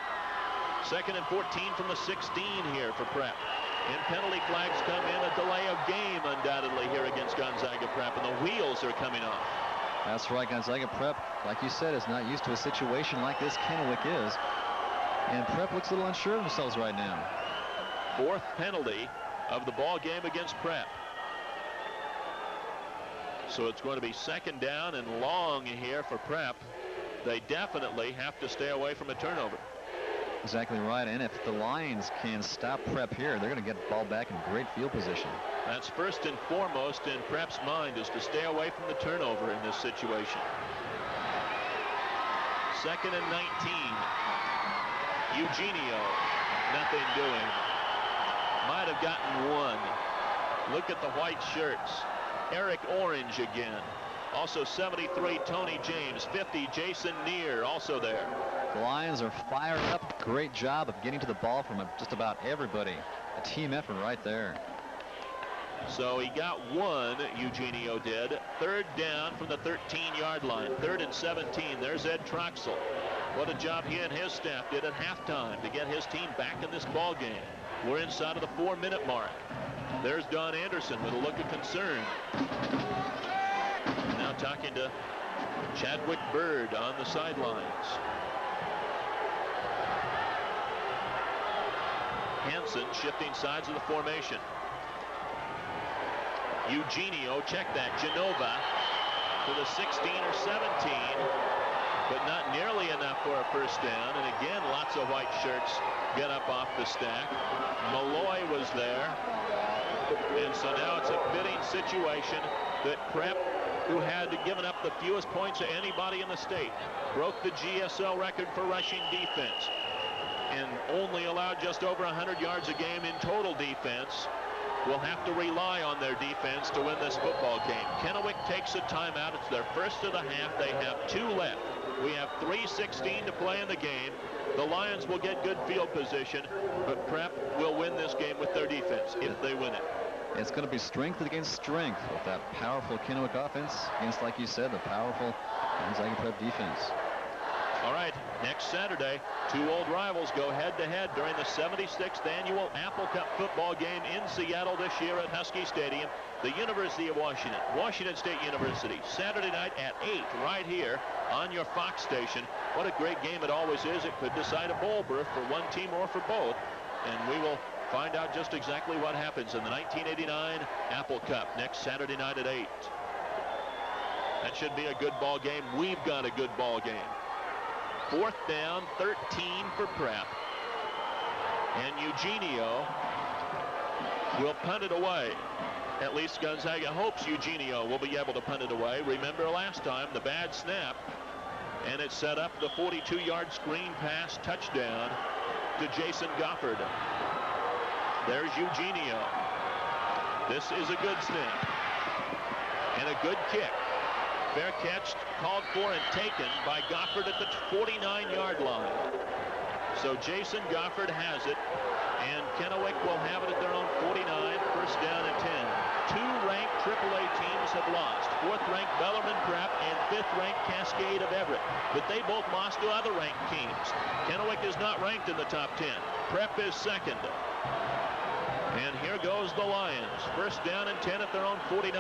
2nd and 14 from the 16 here for Prep. And penalty flags come in, a delay of game undoubtedly here against Gonzaga Prep, and the wheels are coming off. That's right. Gonzaga Prep, like you said, is not used to a situation like this Kennewick is. And Prep looks a little unsure of themselves right now. 4th penalty of the ball game against Prep. So it's going to be 2nd down and long here for Prep. They definitely have to stay away from a turnover. Exactly right. And if the Lions can stop Prep here, they're going to get the ball back in great field position. That's first and foremost in Prep's mind, is to stay away from the turnover in this situation. 2nd and 19. Eugenio, nothing doing. Might have gotten 1. Look at the white shirts. Eric Orange again. Also 73, Tony James. 50, Jason Neer, also there. The Lions are fired up. Great job of getting to the ball from just about everybody. A team effort right there. So he got 1, Eugenio did. 3rd down from the 13-yard line. 3rd and 17. There's Ed Troxel. What a job he and his staff did at halftime to get his team back in this ball game. We're inside of the 4-minute mark. There's Don Anderson with a look of concern. Now talking to Chadwick Bird on the sidelines. Hansen shifting sides of the formation. Eugenio, check that, Genova to the 16 or 17, but not nearly enough for a first down. And again, lots of white shirts get up off the stack. Malloy was there. And so now it's a fitting situation that Prep, who had given up the fewest points of anybody in the state, broke the GSL record for rushing defense. and only allowed just over 100 yards a game in total defense, will have to rely on their defense to win this football game. Kennewick takes a timeout. It's their first of the half. They have 2 left. We have 3:16 to play in the game. The Lions will get good field position, but Prep will win this game with their defense if they win it. It's going to be strength against strength with that powerful Kennewick offense against, like you said, the powerful Gonzaga Prep defense. All right, next Saturday, 2 old rivals go head-to-head during the 76th annual Apple Cup football game in Seattle this year at Husky Stadium. The University of Washington, Washington State University, Saturday night at 8 right here on your Fox station. What a great game it always is. It could decide a bowl berth for one team or for both, and we will find out just exactly what happens in the 1989 Apple Cup next Saturday night at 8. That should be a good ball game. We've got a good ball game. 4th down, 13 for Prep. And Eugenio will punt it away. At least Gonzaga hopes Eugenio will be able to punt it away. Remember last time, the bad snap, and it set up the 42-yard screen pass touchdown to Jason Goffard. There's Eugenio. This is a good snap and a good kick. Fair catch called for and taken by Goffard at the 49-yard line. So Jason Goffard has it, and Kennewick will have it at their own 49, 1st down and 10. 2 ranked AAA teams have lost. 4th-ranked Bellarmine Prep and 5th-ranked Cascade of Everett. But they both lost to other ranked teams. Kennewick is not ranked in the top 10. Prep is 2nd. And here goes the Lions. 1st down and 10 at their own 49.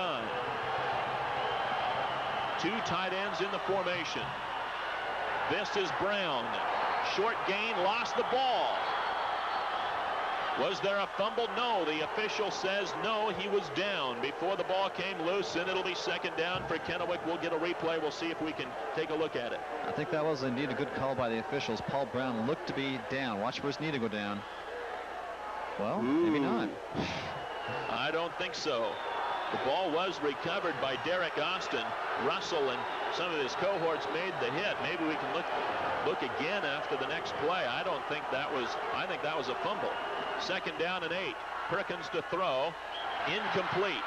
2 tight ends in the formation. This is Brown. Short gain, lost the ball. Was there a fumble? No. The official says no, he was down before the ball came loose, and it'll be 2nd down for Kennewick. We'll get a replay. We'll see if we can take a look at it. I think that was indeed a good call by the officials. Paul Brown looked to be down. Watch for his knee to go down. Well, maybe not. I don't think so. The ball was recovered by Derek Austin. Russell and some of his cohorts made the hit. Maybe we can look again after the next play. I think that was a fumble. 2nd down and 8. Perkins to throw. Incomplete.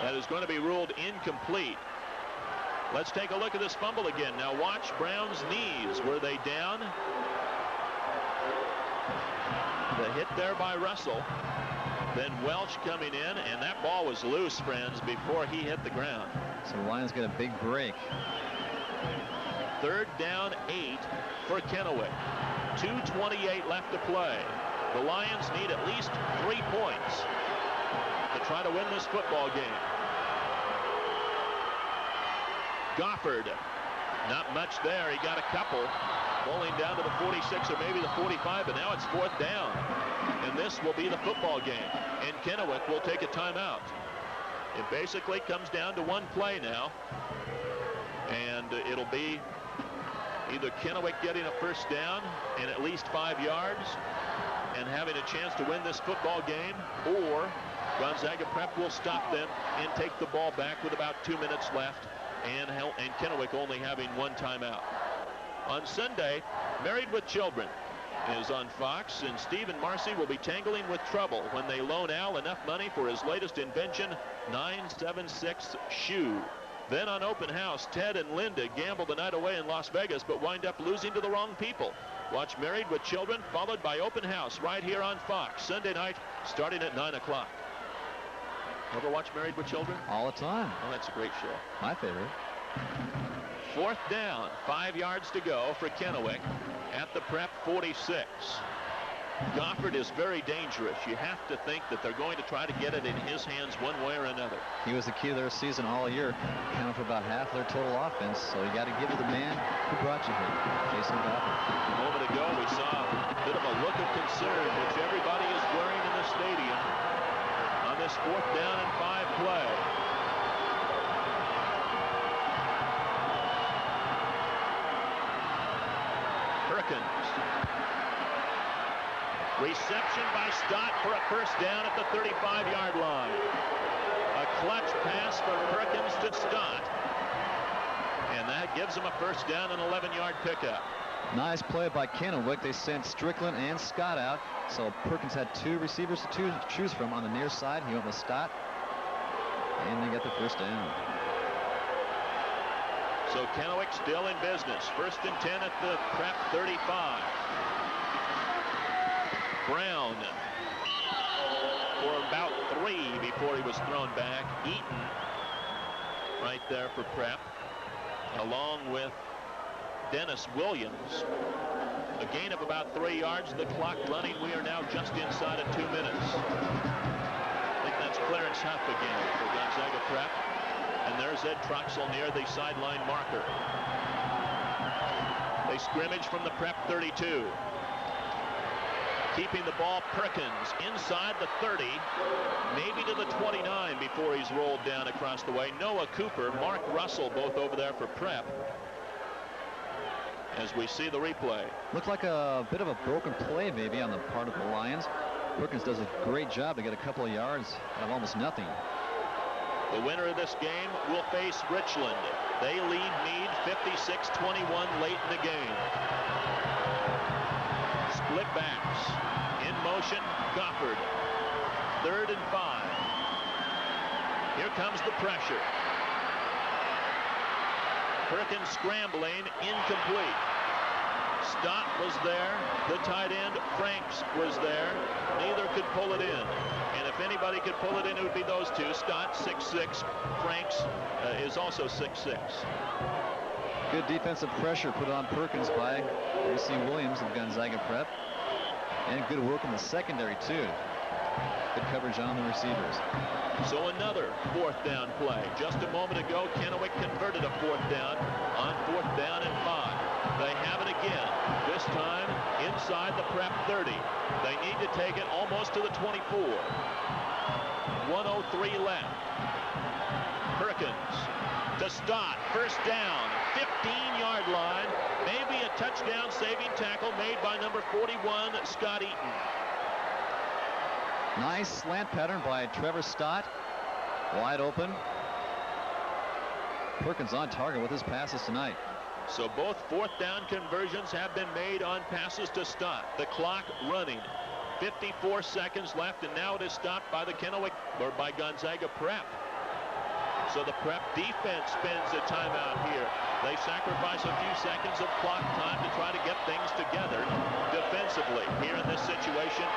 That is going to be ruled incomplete. Let's take a look at this fumble again. Now watch Brown's knees. Were they down? The hit there by Russell. Then Welch coming in, and that ball was loose, friends, before he hit the ground. So the Lions get a big break. 3rd down 8 for Kennewick. 2:28 left to play. The Lions need at least 3 points to try to win this football game. Goffard, not much there. He got a couple. Bowling down to the 46 or maybe the 45, but now it's 4th down. And this will be the football game. And Kennewick will take a timeout. It basically comes down to one play now. And it'll be either Kennewick getting a 1st down and at least 5 yards and having a chance to win this football game, or Gonzaga Prep will stop them and take the ball back with about 2 minutes left, and Kennewick only having 1 timeout. On Sunday, Married with Children is on Fox, and Steve and Marcy will be tangling with trouble when they loan Al enough money for his latest invention, 976 shoe. Then on Open House, Ted and Linda gamble the night away in Las Vegas, but wind up losing to the wrong people. Watch Married with Children, followed by Open House right here on Fox, Sunday night, starting at 9 o'clock. Ever watch Married with Children? All the time. Oh, that's a great show. My favorite. 4th down, 5 yards to go for Kennewick at the Prep 46. Goffard is very dangerous. You have to think that they're going to try to get it in his hands one way or another. He was the key to their season all year, accounting for about half their total offense. So you got to give it to the man who brought you here, Jason Goffard. A moment ago, we saw a bit of a look of concern, which everybody is wearing in the stadium on this 4th down and 5 play. Perkins. Reception by Stott for a 1st down at the 35-yard line. A clutch pass for Perkins to Stott. And that gives him a 1st down and 11-yard pickup. Nice play by Kennewick. They sent Strickland and Scott out. So Perkins had 2 receivers to choose from on the near side. He went with Stott. And they got the first down. So Kennewick still in business. 1st and 10 at the Prep 35. Brown for about 3 before he was thrown back. Eaton right there for Prep, along with Dennis Williams. A gain of about 3 yards. The clock running. We are now just inside of 2 minutes. I think that's Clarence Huff again for Gonzaga Prep. And there's Ed Troxel near the sideline marker. They scrimmage from the Prep 32. Keeping the ball, Perkins inside the 30, maybe to the 29 before he's rolled down across the way. Noah Cooper, Mark Russell, both over there for Prep. As we see the replay. Looked like a bit of a broken play maybe on the part of the Lions. Perkins does a great job to get a couple of yards out of almost nothing. The winner of this game will face Richland. They lead Meade 56-21 late in the game. Split backs. In motion, Goffard. 3rd and 5. Here comes the pressure. Perkins scrambling, incomplete. Stott was there. The tight end, Franks, was there. Neither could pull it in. And if anybody could pull it in, it would be those two. Stott, 6'6". Franks is also 6'6". Good defensive pressure put on Perkins by A.C. Williams of Gonzaga Prep. And good work in the secondary, too. Good coverage on the receivers. So another 4th down play. Just a moment ago, Kennewick converted a 4th down on 4th down and 5. They have it again, this time inside the Prep 30. They need to take it almost to the 24. 1:03 left. Perkins to Stott, 1st down, 15-yard line. Maybe a touchdown saving tackle made by number 41, Scott Eaton. Nice slant pattern by Trevor Stott. Wide open. Perkins on target with his passes tonight. So both 4th down conversions have been made on passes to Stott. The clock running. 54 seconds left, and now it is stopped by the Kennewick, or by Gonzaga Prep. So the Prep defense spends a timeout here. They sacrifice a few seconds of clock time to try to get things together defensively here in this situation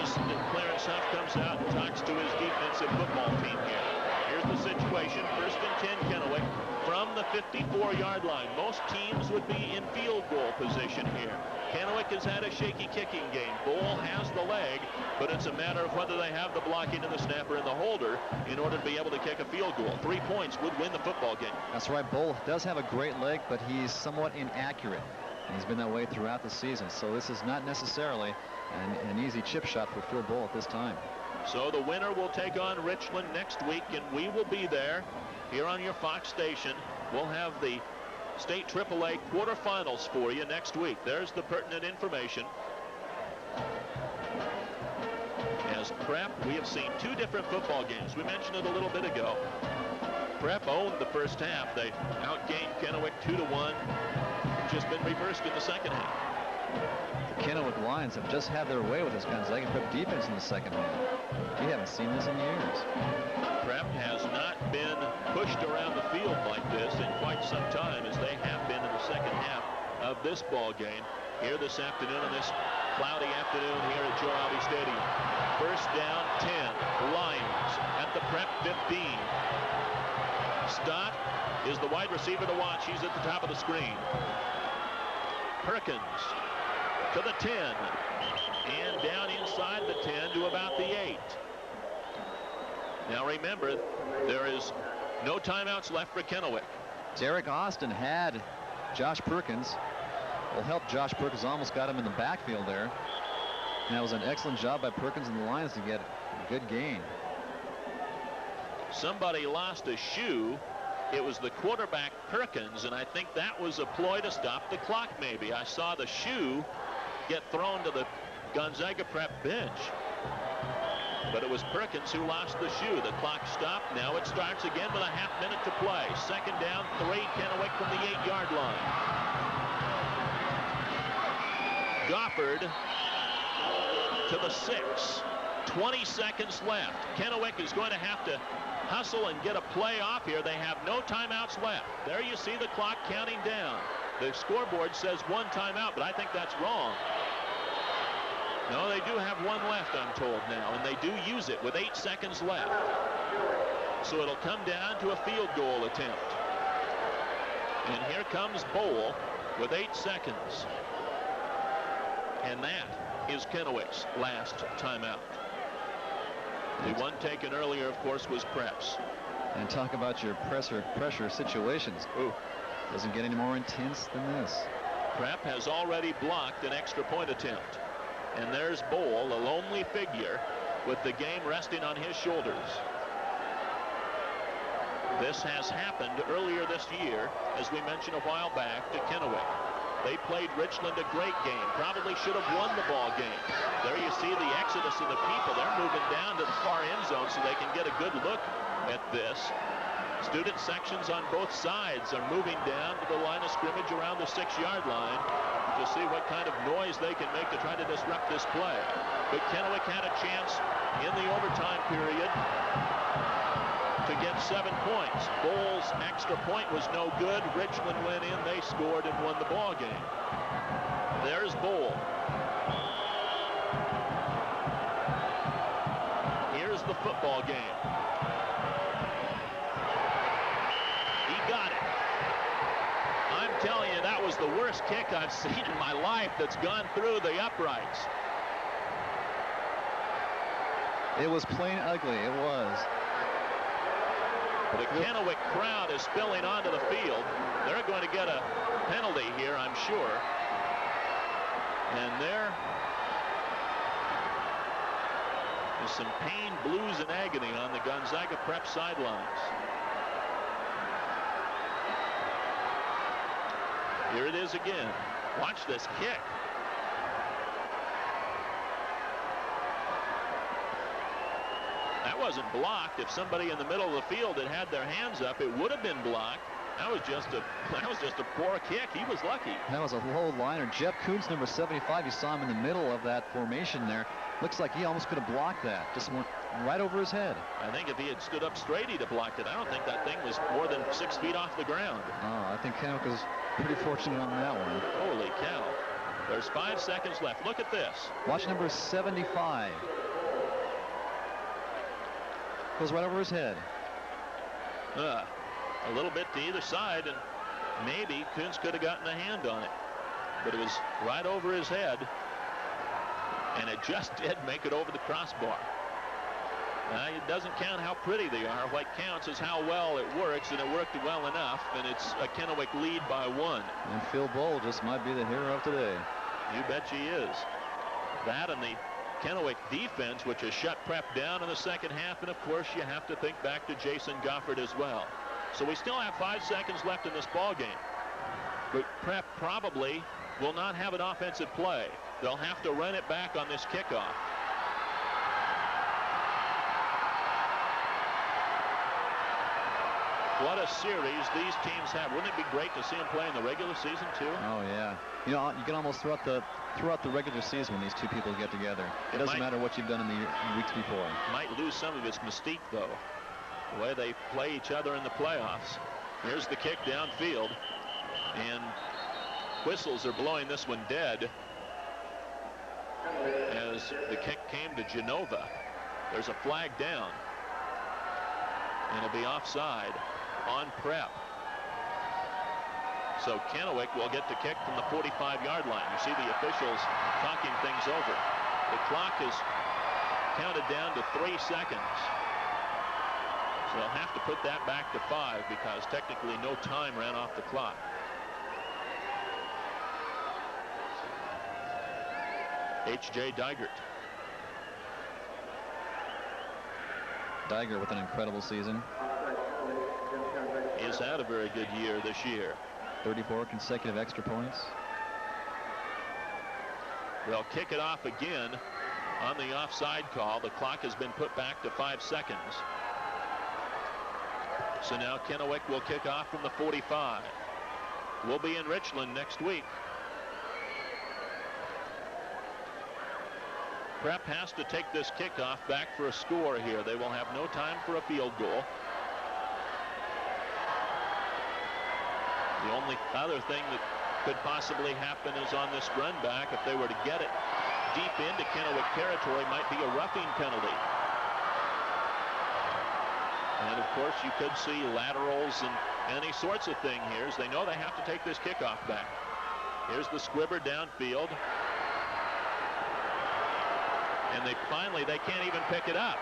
as Clarence Huff comes out and talks to his defensive football team here. Here's the situation. 1st and 10 Kennewick from the 54-yard line. Most teams would be in field goal position here. Kennewick has had a shaky kicking game. Bull has the leg, but it's a matter of whether they have the blocking of the snapper and the holder in order to be able to kick a field goal. 3 points would win the football game. That's right. Bull does have a great leg, but he's somewhat inaccurate. And he's been that way throughout the season. So this is not necessarily an easy chip shot for Phil Bull at this time. So the winner will take on Richland next week, and we will be there here on your Fox station. We'll have the State AAA quarterfinals for you next week. There's the pertinent information. As Prep, we have seen 2 different football games. We mentioned it a little bit ago. Prep owned the first half. They outgained Kennewick 2-1. Just been reversed in the second half. The Kennewick Lions have just had their way with this Gonzaga Prep defense in the second half. We haven't seen this in years. Prep has not been pushed around the field like this in quite some time, as they have been in the second half of this ball game here this afternoon on this cloudy afternoon here at Joe Albi Stadium. 1st down, 10. Lions at the Prep 15. Stott is the wide receiver to watch. He's at the top of the screen. Perkins to the 10 and down inside the 10 to about the 8. Now remember, there is no timeouts left for Kennewick. Derek Austin had Josh Perkins. Will help Josh Perkins, almost got him in the backfield there. And that was an excellent job by Perkins and the Lions to get a good gain. Somebody lost a shoe. It was the quarterback Perkins, and I think that was a ploy to stop the clock maybe. I saw the shoe get thrown to the Gonzaga Prep bench. But it was Perkins who lost the shoe. The clock stopped. Now it starts again with a half minute to play. 2nd down, 3. Kennewick from the 8-yard line. Goffard to the 6. 20 seconds left. Kennewick is going to have to hustle and get a play off here. They have no timeouts left. There you see the clock counting down. The scoreboard says 1 timeout, but I think that's wrong. No, they do have 1 left, I'm told now, and they do use it with 8 seconds left. So it'll come down to a field goal attempt. And here comes Bowl with 8 seconds. And that is Kennewick's last timeout. The one taken earlier, of course, was Prep's. And talk about your pressure situations. Ooh. Doesn't get any more intense than this. Prep has already blocked an extra point attempt. And there's Bowl, a lonely figure, with the game resting on his shoulders. This has happened earlier this year, as we mentioned a while back, to Kennewick. They played Richland a great game. Probably should have won the ball game. There you see the exodus of the people. They're moving down to the far end zone so they can get a good look at this. Student sections on both sides are moving down to the line of scrimmage around the 6-yard line to see what kind of noise they can make to try to disrupt this play. But Kennewick had a chance in the overtime period to get 7 points. Bowl's extra point was no good. Richland went in, they scored and won the ball game. There's Bowl. Here's the football game. He got it. I'm telling you, that was the worst kick I've seen in my life that's gone through the uprights. It was plain ugly, it was. The Kennewick crowd is spilling onto the field. They're going to get a penalty here, I'm sure. And there is some pain, blues, and agony on the Gonzaga Prep sidelines. Here it is again. Watch this kick. That wasn't blocked. If somebody in the middle of the field had their hands up, it would have been blocked. That was just a poor kick. He was lucky. That was a low liner. Jeff Kuntz, number 75, you saw him in the middle of that formation there. Looks like he almost could have blocked that. Just went right over his head. I think if he had stood up straight, he'd have blocked it. I don't think that thing was more than 6 feet off the ground. Oh, I think Kennewick was pretty fortunate on that one. Holy cow. There's 5 seconds left. Look at this. Watch number 75. Goes right over his head. A little bit to either side, and maybe Kuntz could have gotten a hand on it. But it was right over his head, and it just did make it over the crossbar. It doesn't count how pretty they are. What counts is how well it works, and it worked well enough, and it's a Kennewick lead by 1. And Phil Bowl just might be the hero of today. You bet she is. That and the Kennewick defense, which has shut Prep down in the second half, and of course you have to think back to Jason Goffard as well. So we still have 5 seconds left in this ball game. But Prep probably will not have an offensive play. They'll have to run it back on this kickoff. What a series these teams have. Wouldn't it be great to see them play in the regular season too? Oh yeah. You know, you can almost throughout the regular season when these two people get together. It doesn't matter what you've done in the weeks before. Might lose some of its mystique though, the way they play each other in the playoffs. Here's the kick downfield, and whistles are blowing this one dead as the kick came to Genova. There's a flag down, and it'll be offside on Prep. So Kennewick will get the kick from the 45-yard line. You see the officials talking things over. The clock is counted down to 3 seconds. So they'll have to put that back to 5 because technically no time ran off the clock. H.J. Digert. Digert with an incredible season. He's had a very good year this year. 34 consecutive extra points. They'll kick it off again on the offside call. The clock has been put back to 5 seconds. So now Kennewick will kick off from the 45. We'll be in Richland next week. Prep has to take this kickoff back for a score here. They will have no time for a field goal. The only other thing that could possibly happen is on this run back, if they were to get it deep into Kennewick territory, might be a roughing penalty. And of course you could see laterals and any sorts of thing here, as they know they have to take this kickoff back. Here's the squibber downfield. And they can't even pick it up.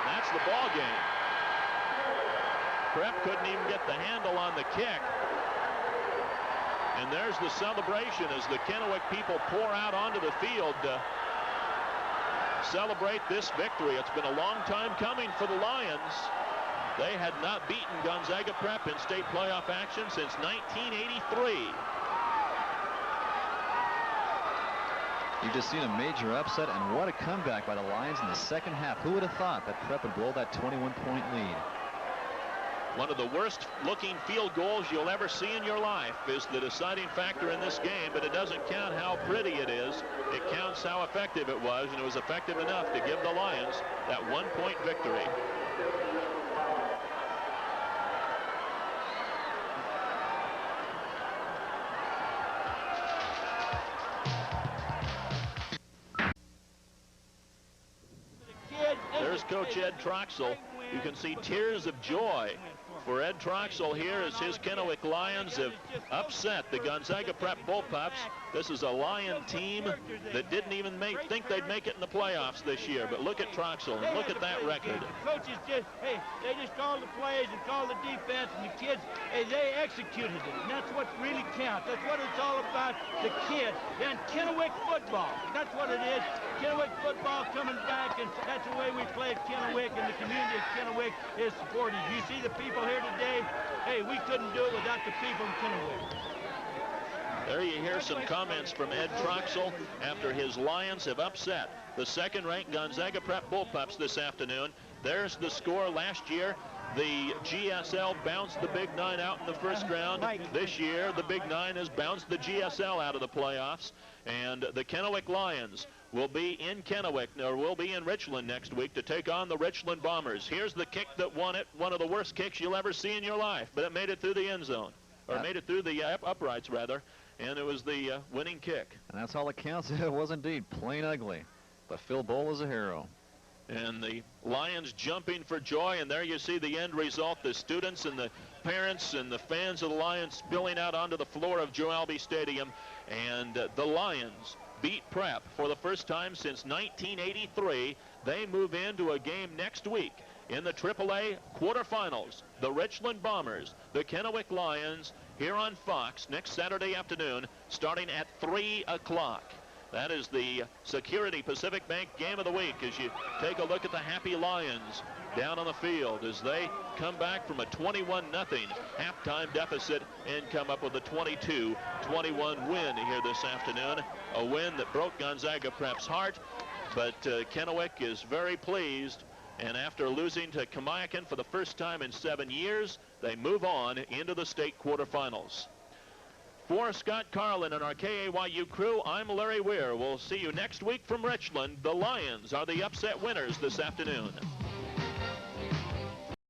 That's the ball game. Prep couldn't even get the handle on the kick. And there's the celebration as the Kennewick people pour out onto the field to celebrate this victory. It's been a long time coming for the Lions. They had not beaten Gonzaga Prep in state playoff action since 1983. You've just seen a major upset, and what a comeback by the Lions in the second half. Who would have thought that Prep would blow that 21-point lead? One of the worst looking field goals you'll ever see in your life is the deciding factor in this game, but it doesn't count how pretty it is. It counts how effective it was, and it was effective enough to give the Lions that 1-point victory. There's Coach Ed Troxell. You can see tears of joy for Ed Troxell here as his Kennewick Lions have upset the Gonzaga Prep Bullpups. This is a Lion team that didn't even think they'd make it in the playoffs this year. But look at Troxell and look at that record. The coaches just, they just called the plays and called the defense, and the kids, they executed it. And that's what really counts. That's what it's all about, the kids. And Kennewick football, that's what it is. Kennewick football coming back, and that's the way we play at Kennewick, and the community of Kennewick is supported. You see the people here today, we couldn't do it without the people in Kennewick. There you hear some comments from Ed Troxell after his Lions have upset the second-ranked Gonzaga Prep Bullpups this afternoon. There's the score. Last year, the GSL bounced the Big Nine out in the first round. This year, the Big Nine has bounced the GSL out of the playoffs. And the Kennewick Lions will be in Kennewick, or will be in Richland next week to take on the Richland Bombers. Here's the kick that won it, one of the worst kicks you'll ever see in your life, but it made it through the end zone, or made it through the uprights, rather, and it was the winning kick. And that's all that counts. It was indeed plain ugly, but Phil Bowl is a hero. And the Lions jumping for joy, and there you see the end result, the students and the parents and the fans of the Lions spilling out onto the floor of Joe Albi Stadium, and the Lions beat Prep for the first time since 1983. They move into a game next week in the AAA quarterfinals. The Richland Bombers, the Kennewick Lions, here on Fox next Saturday afternoon, starting at 3 o'clock. That is the Security Pacific Bank game of the week as you take a look at the Happy Lions down on the field as they come back from a 21-0 halftime deficit and come up with a 22-21 win here this afternoon. A win that broke Gonzaga Prep's heart, but Kennewick is very pleased. And after losing to Kamiakin for the first time in 7 years, they move on into the state quarterfinals. For Scott Carlin and our KAYU crew, I'm Larry Weir. We'll see you next week from Richland. The Lions are the upset winners this afternoon.